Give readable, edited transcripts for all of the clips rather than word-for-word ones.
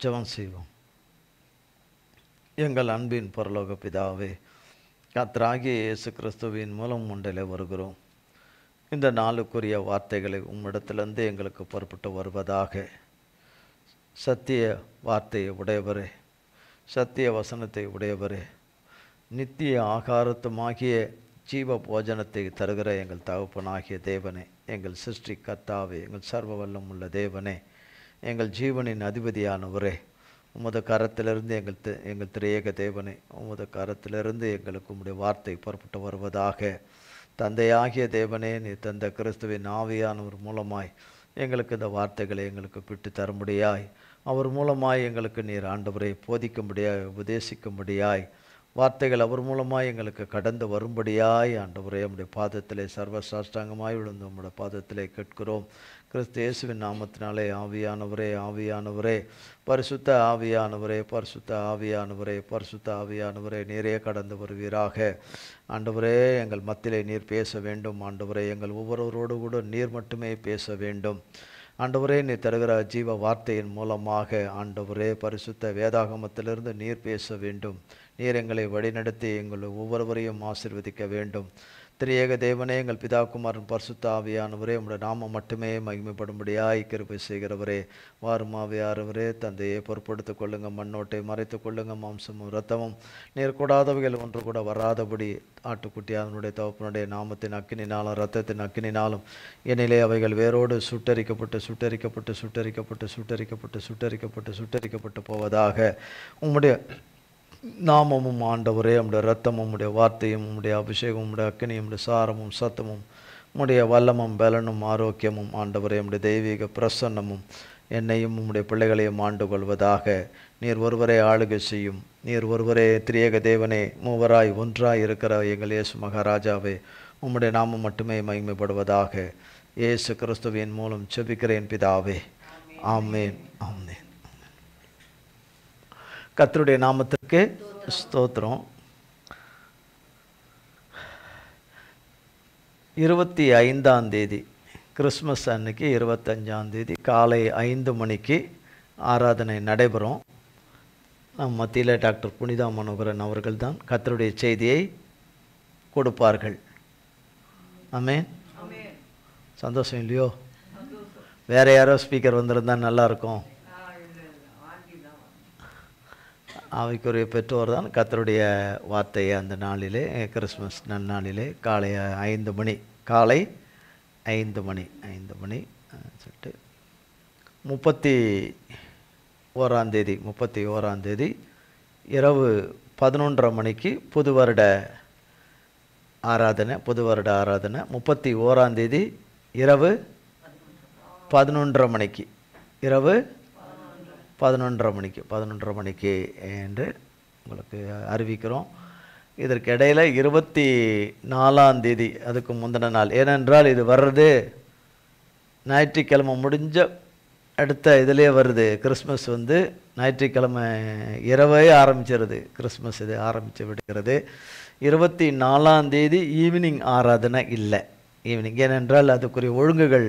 ஜெபம் செய்வோம். எங்கள் அன்பின் பரலோக பிதாவே, கர்த்தராகிய இயேசு கிறிஸ்துவின் மூலம் முண்டிலே வருகிறோம். இந்த நாளுக்குரிய வார்த்தைகளை உம்மிடத்திலிருந்து எங்களுக்கு புறப்பட்டு வருவதாக. சத்திய வார்த்தையை உடையவரே, சத்திய வசனத்தை உடையவரே, நித்திய ஆகாரத்துமாகிய ஜீவ போஜனத்தை தருகிற எங்கள் தகப்பனாகிய தேவனே, எங்கள் சிருஷ்டி கர்த்தாவே, எங்கள் சர்வ வல்லம் உள்ள தேவனே, எங்கள் ஜீவனின் அதிபதியானவரே, உமது கரத்திலிருந்து எங்கள் திரியேக தேவனே, உமது கரத்திலிருந்து எங்களுக்கு உம்முடைய வார்த்தை புறப்பட்டு வருவதாக. தந்தையாகிய தேவனே, நீ தந்த கிறிஸ்துவின் ஆவியானவர் மூலமாய் எங்களுக்கு இந்த வார்த்தைகளை எங்களுக்கு பிட்டு தரும்படியாய், அவர் மூலமாய் எங்களுக்கு நீர் ஆண்டவரை போதிக்கும்படியாய், உபதேசிக்கும்படியாய், வார்த்தைகள் அவர் மூலமாய் எங்களுக்கு கடந்து வரும்படியாய் ஆண்டவரே உம்முடைய பாதத்திலே சர்வ சாஷ்டாங்கமாய் விழுந்து உம்முடைய பாதத்திலே கேட்கிறோம். கிறிஸ்து இயேசுவின் நாமத்தினாலே ஆவியானவரே, ஆவியானவரே, பரிசுத்த ஆவியானவரே, பரிசுத்த ஆவியானவரே, பரிசுத்த ஆவியானவரே, நீரே கடந்து வருவீராக. ஆண்டவரே, எங்கள் மத்தியிலே நீர் பேச வேண்டும். ஆண்டவரே, எங்கள் ஒவ்வொருவரோடு கூட நீர் மட்டுமே பேச வேண்டும். ஆண்டவரே, நீ தருகிற ஜீவ வார்த்தையின் மூலமாக ஆண்டவரே பரிசுத்த வேதாகமத்திலிருந்து நீர் பேச வேண்டும். நீர் எங்களை வழிநடத்தி எங்கள் ஒவ்வொருவரையும் ஆசீர்வதிக்க வேண்டும். திரியேக தேவனே, எங்கள் பிதாகுமாரன் பரிசுத்த ஆவியானவரே, உம்முடைய நாமம் மட்டுமே மகிமைப்படும்படியாய் கிருபை செய்கிறவரே, வாரும் ஆவியானவரே, தந்தையை பொறுப்படுத்திக் கொள்ளுங்க. மண்ணோட்டை மறைத்துக் கொள்ளுங்க. மாம்சமும் இரத்தமும் நீர் கூடாதவைகள் ஒன்று கூட வராதபடி ஆட்டுக்குட்டி அதனுடைய தகப்பனுடைய நாமத்தின் அக்கினினாலும் இரத்தத்தின் அக்கினினாலும் என்னிலே அவைகள் வேரோடு சுட்டரிக்கப்பட்டு சுட்டரிக்கப்பட்டு சுட்டரிக்கப்பட்டு சுட்டரிக்கப்பட்டு சுட்டரிக்கப்பட்டு சுட்டரிக்கப்பட்டு போவதாக. உம்முடைய நாமமும் ஆண்டவரே, உம்முடைய இரத்தமும் உம்முடைய வார்த்தையும் உம்முடைய அபிஷேகம் உம்முடைய அக்கினியும் உம்முடைய சாரமும் சத்தமும் உம்முடைய வல்லமும் பலனும் ஆரோக்கியமும் ஆண்டவரே உம்முடைய தெய்வீக பிரசன்னமும் என்னையும் உம்முடைய பிள்ளைகளையும் ஆண்டு கொள்வதாக. நீர் ஒருவரே ஆளுகை செய்யும். நீர் ஒருவரே திரியேக தேவனே, மூவராய் ஒன்றாய் இருக்கிற எங்கள் இயேசு மகாராஜாவே, உம்முடைய நாமம் மட்டுமே மகிமைப்படுவதாக. இயேசு கிறிஸ்துவின் மூலம் செபிக்கிறேன் பிதாவே, ஆமேன், ஆமேன். கர்த்தருடைய நாமத்திற்கு ஸ்தோத்திரம். 25 கிறிஸ்மஸ் அன்னைக்கு 25 காலை 5 மணிக்கு ஆராதனை நடைபெறும். நம் மத்தியில் டாக்டர் புனிதா மனோகரன் அவர்கள் தான் கர்த்தருடைய செய்தியை கொடுப்பார்கள். ஆமென். சந்தோஷம் இல்லையோ? வேற யாரோ ஸ்பீக்கர் வந்திருந்தால் நல்லாயிருக்கும். அவைக்குரிய பெற்றோர் தான் கர்த்தருடைய வார்த்தையை அந்த நாளிலே, கிறிஸ்மஸ் நன்னாளிலே காலை 5 மணி, காலை 5 மணி சொல்லிட்டு 31ஆம் தேதி இரவு 11:30 மணிக்கு புது வருட ஆராதனை. 31ஆம் தேதி இரவு 11:30 மணிக்கு, இரவு 11:30 மணிக்கு என்று உங்களுக்கு அறிவிக்கிறோம். இதற்கு இடையில் 24ஆம் தேதி, அதுக்கு முந்தின நாள், ஏனென்றால் இது வர்றது ஞாயிற்றுக்கிழமை முடிஞ்ச அடுத்த இதிலே வருது. கிறிஸ்மஸ் ஞாயிற்றுக்கிழமை இரவே ஆரம்பிச்சிருது. கிறிஸ்மஸ் இது ஆரம்பித்து விடுகிறது. 24ஆம் தேதி ஈவினிங் ஆராதனை இல்லை. ஈவினிங் ஏனென்றால் அதுக்குரிய ஒழுங்குகள்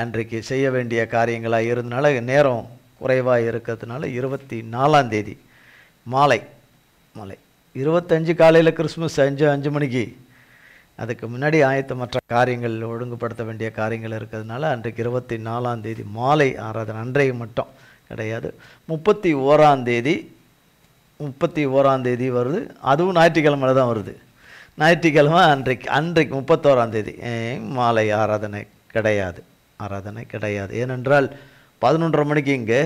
அன்றைக்கு செய்ய வேண்டிய காரியங்களாக இருந்தனால நேரம் குறைவாக இருக்கிறதுனால 24ஆம் தேதி மாலை 25 காலையில் கிறிஸ்மஸ் 5 மணிக்கு. அதுக்கு முன்னாடி மற்ற காரியங்கள் ஒழுங்குபடுத்த வேண்டிய காரியங்கள் இருக்கிறதுனால அன்றைக்கு 24ஆம் தேதி மாலை ஆராதனை. அன்றைக்கு மட்டும் கிடையாது. 31ஆம் தேதி வருது. அதுவும் ஞாயிற்றுக்கிழமை தான் வருது. ஞாயிற்றுக்கிழமை அன்றைக்கு 31ஆம் தேதி மாலை ஆராதனை கிடையாது. ஏனென்றால் 11:30 மணிக்கு இங்கே,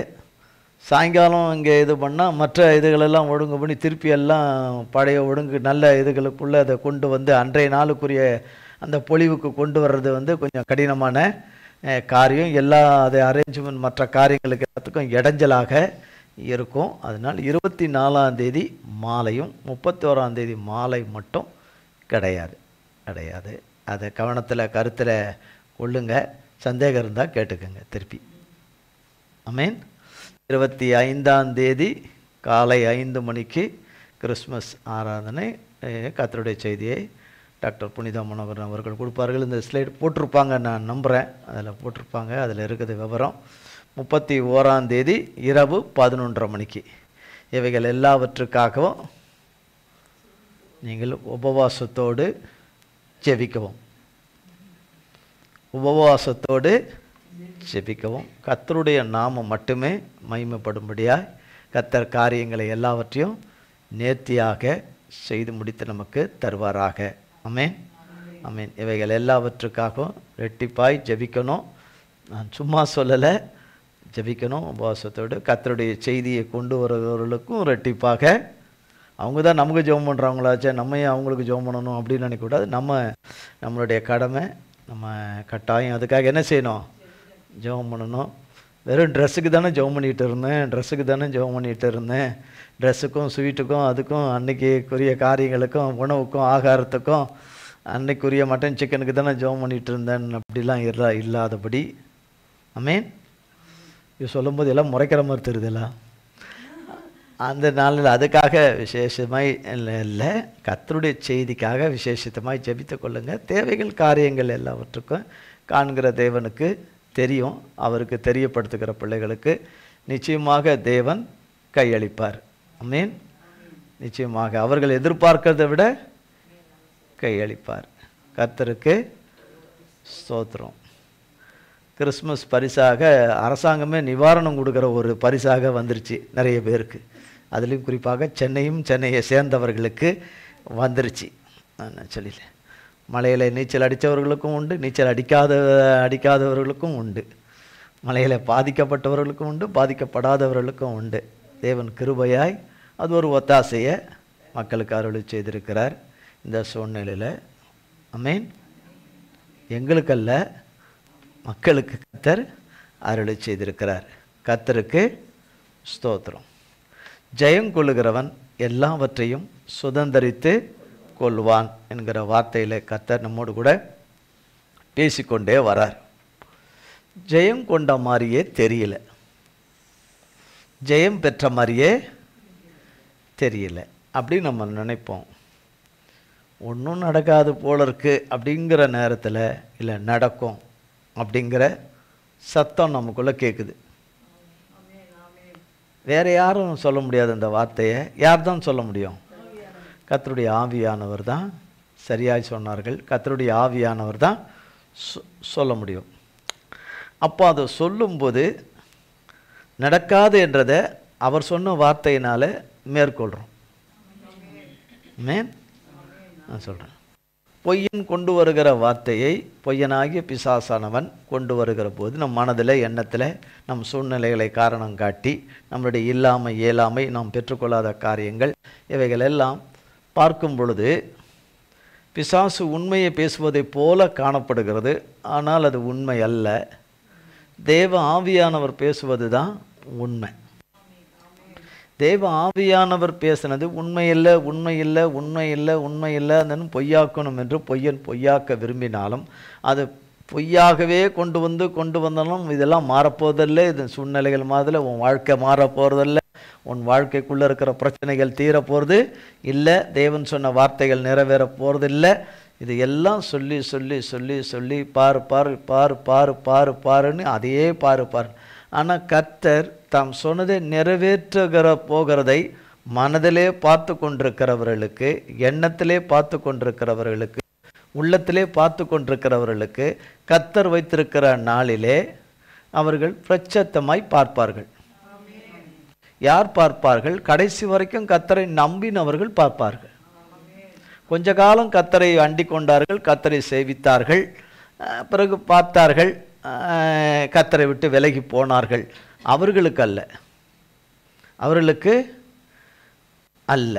சாயங்காலம் இங்கே இது பண்ணால் மற்ற இதுகளெல்லாம் ஒழுங்கு பண்ணி திருப்பி எல்லாம் பழைய ஒழுங்கு நல்ல இதுகளுக்குள்ளே அதை கொண்டு வந்து அன்றைய நாளுக்குரிய அந்த பொலிவுக்கு கொண்டு வர்றது கொஞ்சம் கடினமான காரியம். எல்லா அதை அரேஞ்ச்மெண்ட் மற்ற காரியங்களுக்கு எல்லாத்துக்கும் இடைஞ்சலாக இருக்கும். அதனால் 24ஆம் தேதி மாலையும் 31ஆம் தேதி மாலை மட்டும் கிடையாது. அதை கருத்தில் கொள்ளுங்க. சந்தேகம் இருந்தால் கேட்டுக்கோங்க திருப்பி. ஆமென். 25ஆம் தேதி காலை 5 மணிக்கு கிறிஸ்மஸ் ஆராதனை. கர்த்தருடைய செய்தியை டாக்டர் புனிதா மனோகரன் அவர்கள் கொடுப்பார்கள். இந்த ஸ்லைடு போட்டிருப்பாங்க, நான் நம்புகிறேன். அதில் போட்டிருப்பாங்க. அதில் இருக்கிறது விவரம். 31 இரவு 11:30 மணிக்கு. இவைகள் எல்லாவற்றுக்காகவும் நீங்கள் உபவாசத்தோடு ஜெபிக்கவும். உபவாசத்தோடு ஜெபிக்கவும். கர்த்தருடைய நாமம் மட்டுமே மகிமைப்படும்படியாய் கர்த்தர் காரியங்களை எல்லாவற்றையும் நேர்த்தியாக செய்து முடித்து நமக்கு தருவாராக. ஆமென், ஆமென். இவைகள் எல்லாவற்றுக்காகவும் ரெட்டிப்பாய் ஜெபிக்கணும். நான் சும்மா சொல்லலை, ஜெபிக்கணும் உபவாசத்தோடு. கர்த்தருடைய செய்தியை கொண்டு வருகிறவர்களுக்கும் ரெட்டிப்பாக. அவங்க தான் நமக்கு ஜெபம் பண்ணுறாங்களாச்சே, நம்ம ஏன் அவங்களுக்கு ஜெபம் பண்ணணும் அப்படின்னு நினைக்கக்கூடாது. நம்மளுடைய கடமை, நம்ம கட்டாயம் அதுக்காக என்ன செய்யணும்? ஜெபம் பண்ணணும். வெறும் ட்ரெஸ்ஸுக்கு தானே ஜெபம் பண்ணிகிட்டு இருந்தேன். ட்ரெஸ்ஸுக்கும் ஸ்வீட்டுக்கும் அதுக்கும் அன்னைக்குரிய காரியங்களுக்கும் உணவுக்கும் ஆகாரத்துக்கும் அன்னைக்குரிய மட்டன் சிக்கனுக்கு தானே ஜெபம் பண்ணிகிட்டு இருந்தேன் அப்படிலாம் இல்லாதபடி. ஆமென். இது சொல்லும்போது எல்லாம் முறைக்கிற மாதிரி தெரியுதுல்ல. அந்த நாளில் அதுக்காக விசேஷமாய் இல்லை, கர்த்தருடைய செய்திக்காக விசேஷமாய் ஜெபித்து கொள்ளுங்கள். தேவைகள் காரியங்கள் எல்லாவற்றுக்கும் காண்கிற தேவனுக்கு தெரியும். அவருக்கு தெரியப்படுத்துகிற பிள்ளைகளுக்கு நிச்சயமாக தேவன் கையளிப்பார். ஆமென். நிச்சயமாக அவர்கள் எதிர்பார்க்கிறதை விட கையளிப்பார். கர்த்தருக்கு ஸ்தோத்திரம். கிறிஸ்மஸ் பரிசாக அரசாங்கமே நிவாரணம் கொடுக்குற ஒரு பரிசாக வந்துருச்சு நிறைய பேருக்கு. அதுலேயும் குறிப்பாக சென்னையை சேர்ந்தவர்களுக்கு வந்துருச்சு. நான் சொல்லல, மலையில் நீச்சல் அடித்தவர்களுக்கும் உண்டு, நீச்சல் அடிக்காதவர்களுக்கும் உண்டு, மலையில் பாதிக்கப்பட்டவர்களுக்கும் உண்டு, பாதிக்கப்படாதவர்களுக்கும் உண்டு. தேவன் கிருபையாய் அது ஒரு ஒத்தாசையை மக்களுக்கு அருளி செய்திருக்கிறார் இந்த சூழ்நிலையில். ஆமென். எங்களுக்கல்ல, மக்களுக்கு கர்த்தர் அருளி செய்திருக்கிறார். கர்த்தருக்கு ஸ்தோத்திரம். ஜெயம் கொள்ளுகிறவன் எல்லாவற்றையும் சுதந்தரித்து கொள்வான் என்கிற வார்த்தையில் கர்த்தர் நம்மோடு கூட பேசிக்கொண்டே வரார். ஜெயம் கொண்ட மாதிரியே தெரியல, ஜெயம் பெற்ற மாதிரியே தெரியல அப்படின்னு நம்ம நினைப்போம். ஒன்றும் நடக்காது போல இருக்கு அப்படிங்கிற நேரத்தில் இல்லை நடக்கும் அப்படிங்கிற சத்தம் நமக்குள்ளே கேட்குது. வேறு யாரும் சொல்ல முடியாது அந்த வார்த்தையை. யார் தான் சொல்ல முடியும்? கர்த்தருடைய ஆவியானவர் தான். சரியாய் சொன்னார்கள், கர்த்தருடைய ஆவியானவர் தான் சொல்ல முடியும். அப்போ அதை சொல்லும்போது நடக்காது என்றதை அவர் சொன்ன வார்த்தையினால் மேற்கொள்கிறோம். நான் சொல்கிறேன், பொய்யன் கொண்டு வருகிற வார்த்தையை பொய்யனாகிய பிசாசானவன் கொண்டு வருகிற போது நம் மனதில் எண்ணத்தில் நம் சூழ்நிலைகளை காரணம் காட்டி நம்மளுடைய இயலாமை நாம் பெற்றுக்கொள்ளாத காரியங்கள் இவைகள் எல்லாம் பார்க்கும் பொழுது பிசாசு உண்மையை பேசுவதைப் போல காணப்படுகிறது. ஆனால் அது உண்மை அல்ல. தேவ ஆவியானவர் பேசுவது தான் உண்மை. தேவ ஆவியானவர் பேசினது உண்மையில்லை அந்த பொய்யாக்கணும் என்று பொய்யன் பொய்யாக்க விரும்பினாலும் அது பொய்யாகவே கொண்டு வந்தாலும் இதெல்லாம் மாறப்போவதில்லை. இது சூழ்நிலைகள் மாதிரி உன் வாழ்க்கை மாறப்போறதில்லை, உன் வாழ்க்கைக்குள்ளே இருக்கிற பிரச்சனைகள் தீர போகிறது இல்லை, தேவன் சொன்ன வார்த்தைகள் நிறைவேற போகிறதில்லை. இது எல்லாம் சொல்லி சொல்லி சொல்லி சொல்லி பாருன்னு அதையே பாரு. ஆனால் கர்த்தர் தாம் சொன்னதை நிறைவேற்றுகிற போகிறதை மனதிலே பார்த்து கொண்டிருக்கிறவர்களுக்கு, எண்ணத்திலே பார்த்து கொண்டிருக்கிறவர்களுக்கு, உள்ளத்திலே பார்த்து கொண்டிருக்கிறவர்களுக்கு கர்த்தர் வைத்திருக்கிற நாளிலே அவர்கள் பிரச்சத்தமாய் பார்ப்பார்கள். யார் பார்ப்பார்கள்? கடைசி வரைக்கும் கர்த்தரை நம்பினவர்கள் பார்ப்பார்கள். கொஞ்ச காலம் கர்த்தரை அண்டிக் கொண்டார்கள், கர்த்தரை சேவித்தார்கள், பிறகு பார்த்தார்கள், கர்த்தரை விட்டு விலகி போனார்கள். அவர்களுக்கு அல்ல.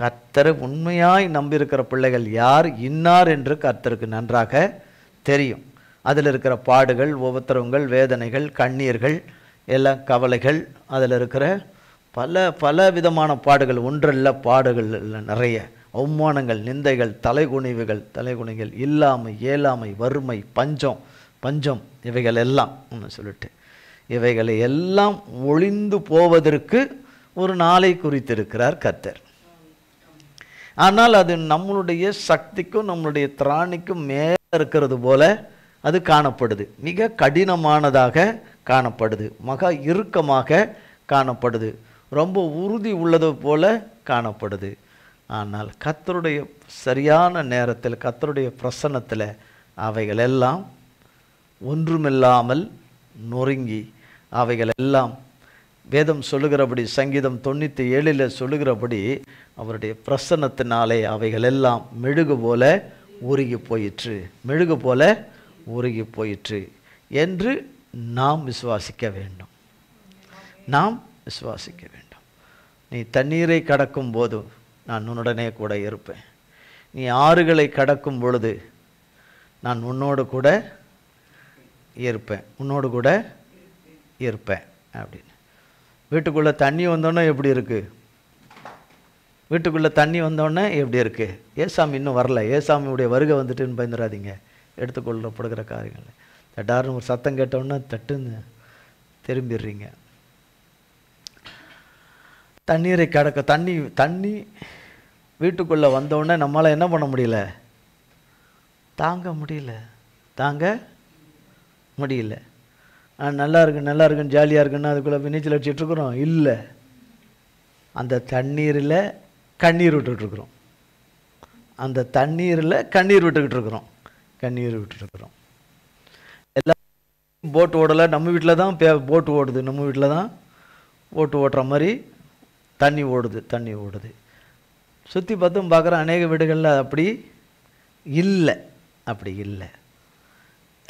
கர்த்தரை உண்மையாய் நம்பியிருக்கிற பிள்ளைகள் யார் இன்னார் என்று கர்த்தருக்கு நன்றாக தெரியும். அதில் இருக்கிற பாடுகள், உபத்திரவங்கள், வேதனைகள், கண்ணீர்கள், எல்லாம் கவலைகள், அதில் இருக்கிற பல விதமான பாடுகள், ஒன்றல்ல பாடுகள் நிறைய, அவமானங்கள், நிந்தைகள், தலைகுனிகள், இயலாமை, வறுமை, பஞ்சம் இவைகள் எல்லாம் சொல்லிட்டு இவைகளை எல்லாம் ஒளிந்து போவதற்கு ஒரு நாளை குறித்திருக்கிறார் கர்த்தர். ஆனால் அது நம்மளுடைய சக்திக்கும் நம்மளுடைய திராணிக்கும் மேலே இருக்கிறது போல அது காணப்படுது. மிக கடினமானதாக காணப்படுது, மகா இறுக்கமாக காணப்படுது, ரொம்ப உறுதி உள்ளது போல காணப்படுது. ஆனால் கர்த்தருடைய சரியான நேரத்தில், கர்த்தருடைய பிரசன்னத்தில் அவைகள் எல்லாம் ஒன்றுமில்லாமல் நொறுங்கி, அவைகள் எல்லாம் வேதம் சொல்லுகிறபடி, சங்கீதம் 97 சொல்லுகிறபடி, அவருடைய பிரசன்னத்தினாலே அவைகள் எல்லாம் மெழுகு போல உருகி போயிற்று, மெழுகு போல உருகி போயிற்று என்று நாம் விசுவாசிக்க வேண்டும். நாம் விசுவாசிக்க வேண்டும். நீ தண்ணீரை கடக்கும் போது நான் உன்னுடனே கூட இருப்பேன். நீ ஆறுகளை கடக்கும் பொழுது நான் உன்னோடு கூட இருப்பேன், உன்னோடு கூட இருப்பேன் அப்படின்னு. வீட்டுக்குள்ளே தண்ணி வந்தோன்னே எப்படி இருக்குது? வீட்டுக்குள்ளே தண்ணி வந்தோடனே எப்படி இருக்குது? ஏசாமி இன்னும் வரல, ஏசாமியுடைய வருகை வந்துட்டுன்னு பயந்துடாதீங்க. எடுத்துக்கொள்ளப்படுகிற காரியங்கள் தட்டாருன்னு ஒரு சத்தம் கேட்டோன்னா தட்டுன்னு திரும்பிடுறீங்க. தண்ணீரை கடக்க தண்ணி வீட்டுக்குள்ளே வந்தோடனே நம்மளால் என்ன பண்ண முடியல? தாங்க முடியல. நல்லா இருக்குன்னு ஜாலியாக இருக்குன்னு அதுக்குள்ளே நீச்சல் அடிச்சிட்ருக்குறோம். இல்லை, அந்த தண்ணீரில் கண்ணீர் விட்டுக்கிட்டுருக்குறோம். அந்த தண்ணீரில் கண்ணீர் விட்டுக்கிட்டுருக்குறோம். எல்லாம் போட்டு ஓடலை, நம்ம வீட்டில் தான் போட்டு ஓடுது. நம்ம வீட்டில் தான் போட்டு ஓட்டுற மாதிரி தண்ணி ஓடுது. சுற்றி பார்த்தும் பார்க்குறோம், அநேக வீடுகளில் அப்படி இல்லை.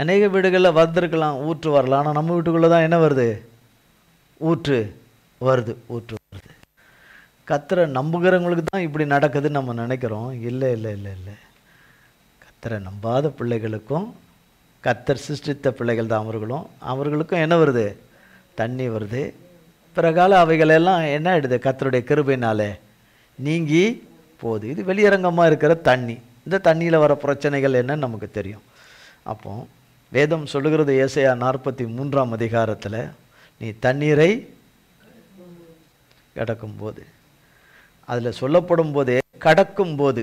அநேக வீடுகளில் வந்திருக்கலாம், ஊற்று வரலாம். ஆனால் நம்ம வீட்டுக்குள்ளே தான் என்ன வருது? ஊற்று வருது. கர்த்தரை நம்புகிறவங்களுக்கு தான் இப்படி நடக்குதுன்னு நம்ம நினைக்கிறோம். இல்லை. கர்த்தரை நம்பாத பிள்ளைகளுக்கும், கர்த்தர் சிருஷ்டித்த பிள்ளைகள் தான் அவர்களுக்கும் என்ன வருது? தண்ணி வருது. பிறகால அவைகளெல்லாம் என்ன ஆகிடுது? கர்த்தருடைய கிருபையினாலே நீங்கி போகுது. இது வெளியரங்கமாக இருக்கிற தண்ணி. இந்த தண்ணியில் வர பிரச்சனைகள் என்னன்னு நமக்கு தெரியும். அப்போ வேதம் சொல்லுகிறது, ஏசாயா 43 அதிகாரத்தில், நீ தண்ணீரை கடக்கும்போது, அதில் சொல்லப்படும் போதே கடக்கும்போது,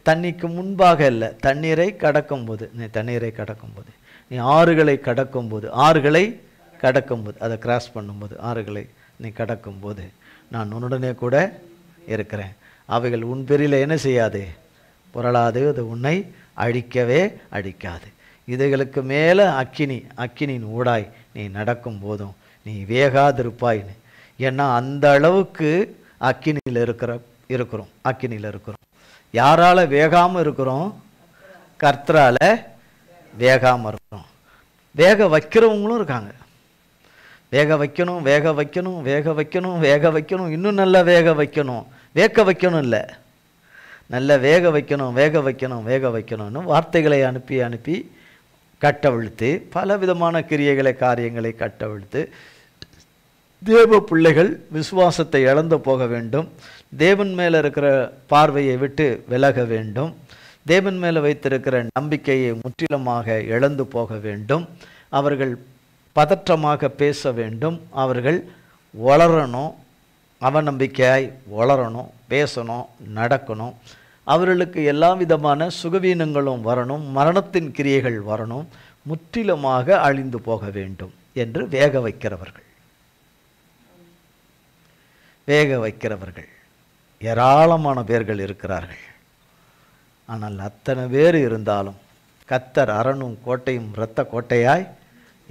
தண்ணிக்கு முன்பாக இல்லை, தண்ணீரை கடக்கும்போது, நீ ஆறுகளை கடக்கும்போது, அதை கிராஸ் பண்ணும்போது, ஆறுகளை நீ கடக்கும்போது நான் உன்னுடனே கூட இருக்கிறேன். அவைகள் உன் பேரில் என்ன செய்யாது? புரளாது. அது உன்னை அழிக்காது. இதைகளுக்கு மேலே அக்கினியின் ஊடாய் நீ நடக்கும் போதும் நீ வேகாதிருப்பாய். ஏன்னா அந்த அளவுக்கு அக்கினியில் இருக்கிறோம். யாரால வேகாமல் இருக்கிறோம்? கர்த்தரால வேகாமல் இருக்கிறோம். வேக வைக்கிறவங்களும் இருக்காங்க. வேக வைக்கணும், இன்னும் நல்லா வேக வைக்கணும். இல்லை, நல்ல வேக வைக்கணும்னு வார்த்தைகளை அனுப்பி கட்டவிழ்த்து, பல விதமான காரியங்களை கட்டவிழ்த்து, தேவ பிள்ளைகள் விசுவாசத்தை இழந்து போக வேண்டும். தேவன் மேலே இருக்கிற பார்வையை விட்டு விலக வேண்டும். தேவன் மேலே வைத்திருக்கிற நம்பிக்கையை முற்றிலுமாக இழந்து போக வேண்டும். அவர்கள் பதற்றமாக பேச வேண்டும். அவர்கள் வளரணும், அவநம்பிக்கையாய் வளரணும், பேசணும், நடக்கணும். அவர்களுக்கு எல்லா விதமான சுகவீனங்களும் வரணும், மரணத்தின் கிரியைகள் வரணும், முற்றிலுமாக அழிந்து போக வேண்டும் என்று வேக வைக்கிறவர்கள் ஏராளமான பேர்கள் இருக்கிறார்கள். ஆனால் அத்தனை பேர் இருந்தாலும் கர்த்தர் அரணும் கோட்டையும் இரத்த கோட்டையாய்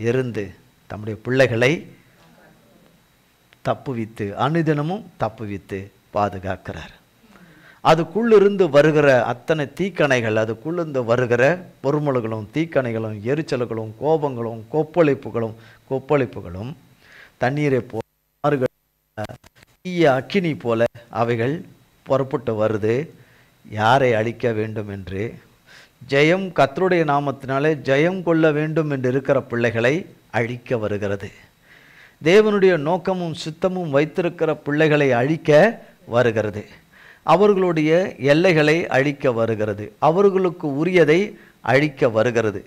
இருந்து தம்முடைய பிள்ளைகளை தப்புவித்து, அனுதினமும் தப்புவித்து பாதுகாக்கிறார். அதுக்குள்ளிருந்து வருகிற அத்தனை தீக்கணைகள், அதுக்குள்ளிருந்து வருகிற பொறுமல்களும் தீக்கணைகளும் எரிச்சல்களும் கோபங்களும் கொப்பளிப்புகளும் தண்ணீரை போல, தீய அக்கினி போல அவைகள் புறப்பட்டு வருது. யாரை அழிக்க வேண்டும் என்று, ஜெயம் கர்த்தருடைய நாமத்தினாலே ஜெயம் கொள்ள வேண்டும் என்று இருக்கிற பிள்ளைகளை அழிக்க வருகிறது. தேவனுடைய நோக்கமும் சித்தமும் வைத்திருக்கிற பிள்ளைகளை அழிக்க வருகிறது. அவர்களுடைய எல்லைகளை அழிக்க வருகிறது. அவர்களுக்கு உரியதை அழிக்க வருகிறது.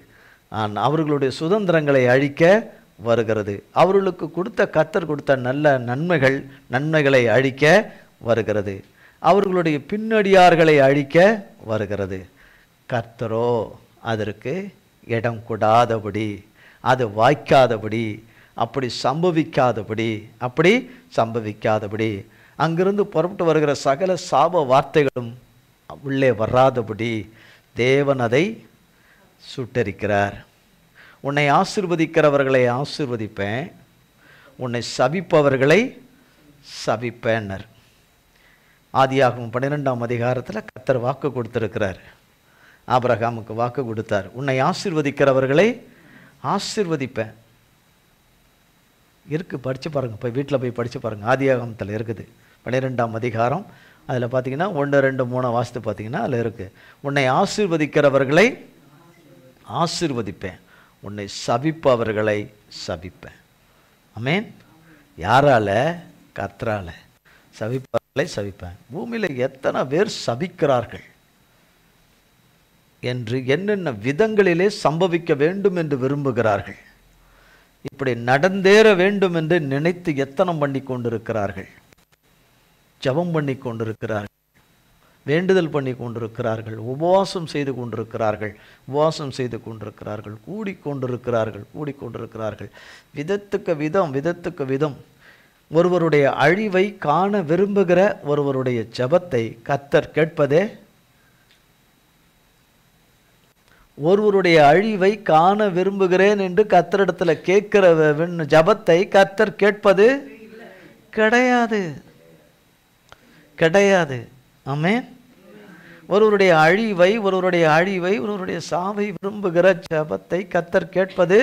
அவர்களுடைய சுதந்திரங்களை அழிக்க வருகிறது. அவர்களுக்கு கர்த்தர் கொடுத்த நல்ல நன்மைகளை அழிக்க வருகிறது. அவர்களுடைய பின்னடியார்களை அழிக்க வருகிறது. கர்த்தரோ அதற்கு இடம் கொடாதபடி, அது வாய்க்காதபடி, அப்படி சம்பவிக்காதபடி அங்கிருந்து புறப்பட்டு வருகிற சகல சாப வார்த்தைகளும் உள்ளே வராதபடி தேவன் அதை சுட்டரிக்கிறார். உன்னை ஆசீர்வதிக்கிறவர்களை ஆசீர்வதிப்பேன், உன்னை சபிப்பவர்களை சபிப்பேன்னர். ஆதியாகமம் 12ஆம் அதிகாரத்தில் கர்த்தர் வாக்கு கொடுத்திருக்கிறார். ஆபிரகாமுக்கு வாக்கு கொடுத்தார், உன்னை ஆசீர்வதிக்கிறவர்களை ஆசீர்வதிப்பேன். இருக்கு, படித்து பாருங்கள், போய் வீட்டில் போய் படித்து பாருங்கள். ஆதியாகமத்தில் இருக்குது 12ஆம் அதிகாரம். அதில் பார்த்தீங்கன்னா 1, 2, 3 வாசித்து பார்த்தீங்கன்னா அதில் இருக்குது, உன்னை ஆசீர்வதிக்கிறவர்களை ஆசீர்வதிப்பேன், உன்னை சபிப்பவர்களை சபிப்பேன். ஆமென். யாரால? கர்த்தரால. சபிப்பவர்களை சபிப்பேன். பூமியில் எத்தனை பேர் சபிக்கிறார்கள் என்று என்னென்ன விதங்களிலே சம்பவிக்க வேண்டும் என்று விரும்புகிறார்கள், இப்படி நடந்தேற வேண்டும் என்று நினைத்து எத்தனம் பண்ணி கொண்டிருக்கிறார்கள், ஜெபம் பண்ணி கொண்டிருக்கிறார்கள், வேண்டுதல் பண்ணி கொண்டிருக்கிறார்கள், உபவாசம் செய்து கொண்டிருக்கிறார்கள், கூடிக்கொண்டிருக்கிறார்கள். விதத்துக்கு விதம் ஒருவருடைய அழிவை காண விரும்புகிற ஒருவருடைய ஜெபத்தை கர்த்தர் கேட்பதே, ஒருவருடைய அழிவை காண விரும்புகிறேன் என்று கர்த்தரிடத்தில் கேட்கிற ஜெபத்தை கர்த்தர் கேட்பது கிடையாது. ஆமென். ஒருவருடைய ஒருவருடைய சாவை விரும்புகிற ஜெபத்தை கர்த்தர் கேட்பது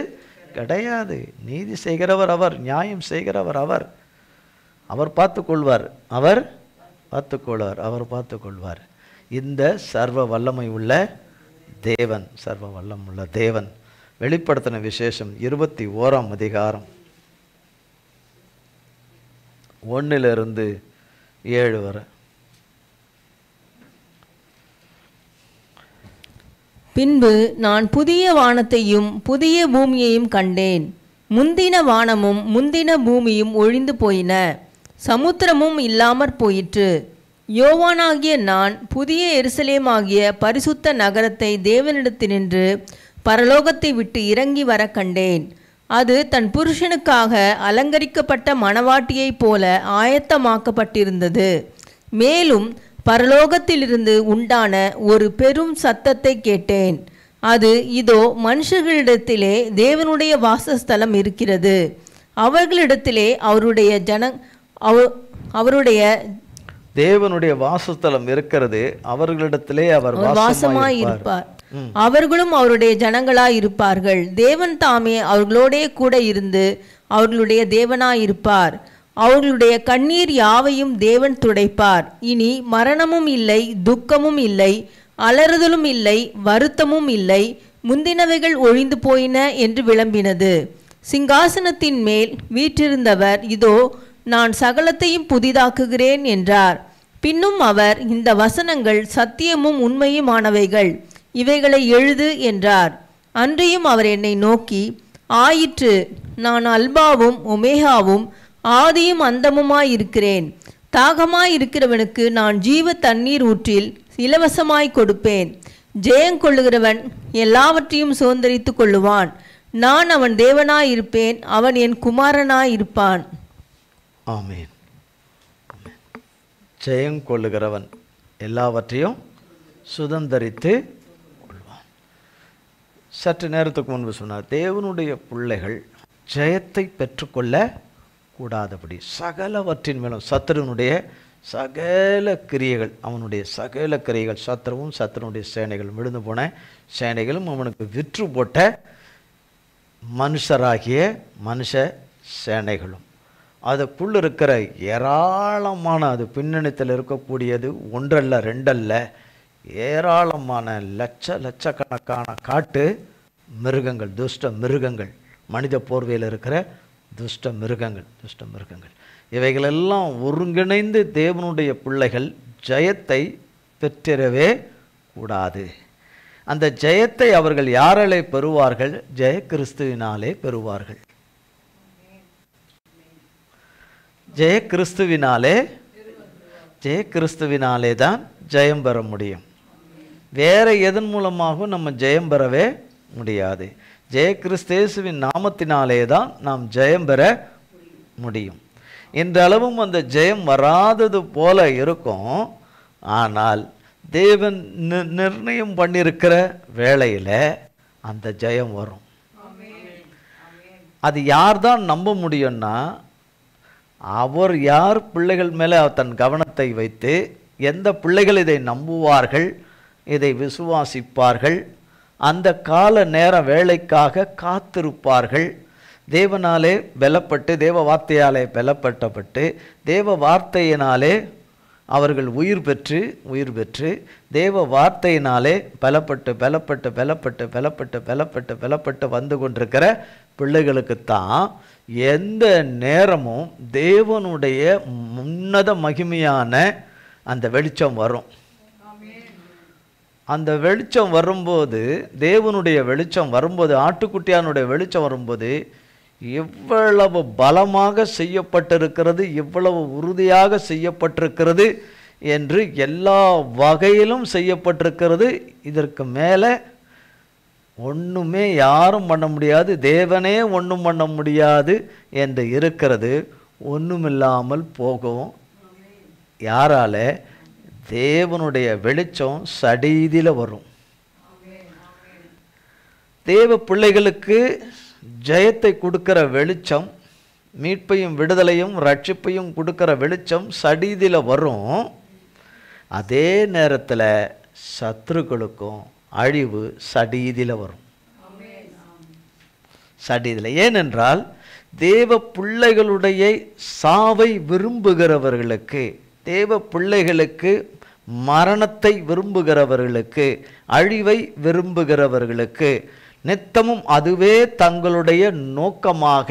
கிடையாது. நீதி செய்கிறவர் அவர், நியாயம் செய்கிறவர் அவர். அவர் பார்த்துக்கொள்வார். இந்த சர்வ வல்லமை உள்ள தேவன் வெளிப்படுத்தின விசேஷம் 21ஆம் அதிகாரம் 1 - 7 வரை. பின்பு நான் புதிய வானத்தையும் புதிய பூமியையும் கண்டேன். முந்தின வானமும் முந்தின பூமியும் ஒழிந்து போயின, சமுத்திரமும் இல்லாமற் போயிற்று. யோவானாகிய நான் புதிய எருசலேமாகிய பரிசுத்த நகரத்தை தேவனிடத்தினின்று பரலோகத்தை விட்டு இறங்கி வர கண்டேன். அது தன் புருஷனுக்காக அலங்கரிக்கப்பட்ட மணவாட்டியைப் போல ஆயத்தமாக்கப்பட்டிருந்தது. மேலும் பரலோகத்திலிருந்து உண்டான ஒரு பெரும் சத்தத்தை கேட்டேன். அது, இதோ மனுஷர்களிடத்திலே தேவனுடைய வாசஸ்தலம் இருக்கிறது, அவர்களிடத்திலே தேவனுடைய வாசஸ்தலம் இருக்கிறது, அவர்களிடத்திலே அவர் வாசமாயிருப்பார், அவர்களும் அவருடைய ஜனங்களாய் இருப்பார்கள். தேவன் தாமே அவர்களோடே கூட இருந்து அவர்களுடைய தேவனாயிருப்பார். அவர்களுடைய கண்ணீர் யாவையும் தேவன் துடைப்பார். இனி மரணமும் இல்லை, துக்கமும் இல்லை, அலறுதலும் இல்லை, வருத்தமும் இல்லை, முந்தினவைகள் ஒழிந்து போயின என்று விளம்பினது. சிங்காசனத்தின் மேல் வீற்றிருந்தவர், இதோ நான் சகலத்தையும் புதிதாக்குகிறேன் என்றார். பின்னும் அவர், இந்த வசனங்கள் சத்தியமும் உண்மையுமானவைகள், இவைகளை எழுது என்றார். அன்றியும் அவர் என்னை நோக்கி, ஆயிற்று, நான் அல்பாவும் ஒமேகாவும் ஆதியும் அந்தமுமாயிருக்கிறேன். தாகமாயிருக்கிறவனுக்கு நான் ஜீவ தண்ணீர் ஊற்றில் இலவசமாய் கொடுப்பேன். ஜெயங்கொள்ளுகிறவன் எல்லாவற்றையும் சுதந்தரித்து கொள்ளுவான். நான் அவன் தேவனாயிருப்பேன், அவன் என் குமாரனாயிருப்பான். ஆமென். ஜெயங்கொள்ளுகிறவன் எல்லாவற்றையும் சுதந்தரித்து கொள்வான். சற்று நேரத்துக்கு முன்பு சொன்னார், தேவனுடைய பிள்ளைகள் ஜெயத்தை பெற்றுக்கொள்ள கூடாதபடி சகலவற்றின் மேலும் சத்துருவனுடைய சகல கிரியைகள், அவனுடைய சகல கிரியைகள், சத்துருவும் சத்துருனுடைய சேனைகளும், விழுந்து போன சேனைகளும், அவனுக்கு விற்று போட்ட மனுஷ சேனைகளும், அதுக்குள்ள இருக்கிற ஏராளமான, அது பின்னணித்தில் இருக்கக்கூடியது ஒன்றல்ல ரெண்டல்ல, ஏராளமான லட்சக்கணக்கான காட்டு மிருகங்கள், துஷ்ட மிருகங்கள், மனித போர்வையில் இருக்கிற துஷ்ட மிருகங்கள், இவைகளெல்லாம் ஒருங்கிணைந்து தேவனுடைய பிள்ளைகள் ஜெயத்தை பெற்றிடவே கூடாது. அந்த ஜெயத்தை அவர்கள் யாராலே பெறுவார்கள்? ஜெய கிறிஸ்துவினாலே பெறுவார்கள். ஜெய கிறிஸ்துவினாலே தான் ஜெயம் பெற முடியும். வேற எதன் மூலமாகவும் நம்ம ஜெயம் பெறவே முடியாது. கிறிஸ்தேசுவின் நாமத்தினாலே தான் நாம் ஜெயம் பெற முடியும். இன்றளவும் அந்த ஜெயம் வராதது போல இருக்கும். ஆனால் தேவன் நிர்ணயம் பண்ணியிருக்கிற வேளையில் அந்த ஜெயம் வரும். அது யார் தான் நம்ப முடியும்னா, அவர் யார் பிள்ளைகள் மேலே தன் கவனத்தை வைத்து எந்த பிள்ளைகள் இதை நம்புவார்கள், இதை விசுவாசிப்பார்கள், அந்த கால நேர வேலைக்காக காத்திருப்பார்கள், தேவனாலே பலப்பட்டு தேவ வார்த்தையாலே பலப்பட்டப்பட்டு தேவ வார்த்தையினாலே அவர்கள் உயிர் பெற்று தேவ வார்த்தையினாலே பலப்பட்டு வந்து கொண்டிருக்கிற பிள்ளைகளுக்குத்தான் எந்த நேரமும் தேவனுடைய உன்னத மகிமையான அந்த வெளிச்சம் வரும். அந்த வெளிச்சம் வரும்போது, தேவனுடைய வெளிச்சம் வரும்போது, ஆட்டுக்குட்டியானுடைய வெளிச்சம் வரும்போது எவ்வளவு பலமாக செய்யப்பட்டிருக்கிறது, எவ்வளவு உறுதியாக செய்யப்பட்டிருக்கிறது என்று எல்லா வகையிலும் செய்யப்பட்டிருக்கிறது. இதற்கு மேலே ஒன்றுமே யாரும் பண்ண முடியாது, தேவனே ஒன்றும் பண்ண முடியாது என்று இருக்கிறது. ஒன்றுமில்லாமல் போகும். யாரால? தேவனுடைய வெளிச்சம் சடீதியில் வரும். தேவ பிள்ளைகளுக்கு ஜெயத்தை கொடுக்கிற வெளிச்சம், மீட்பையும் விடுதலையும் ரட்சிப்பையும் கொடுக்கிற வெளிச்சம் சடீதியில் வரும். அதே நேரத்தில் சத்துருக்களுக்கும் அழிவு சடீதியில் வரும். சடீதில். ஏனென்றால் தேவ பிள்ளைகளுடைய சாவை விரும்புகிறவர்களுக்கு, தேவ பிள்ளைகளுக்கு மரணத்தை விரும்புகிறவர்களுக்கு, அழிவை விரும்புகிறவர்களுக்கு நித்தமும் அதுவே தங்களுடைய நோக்கமாக,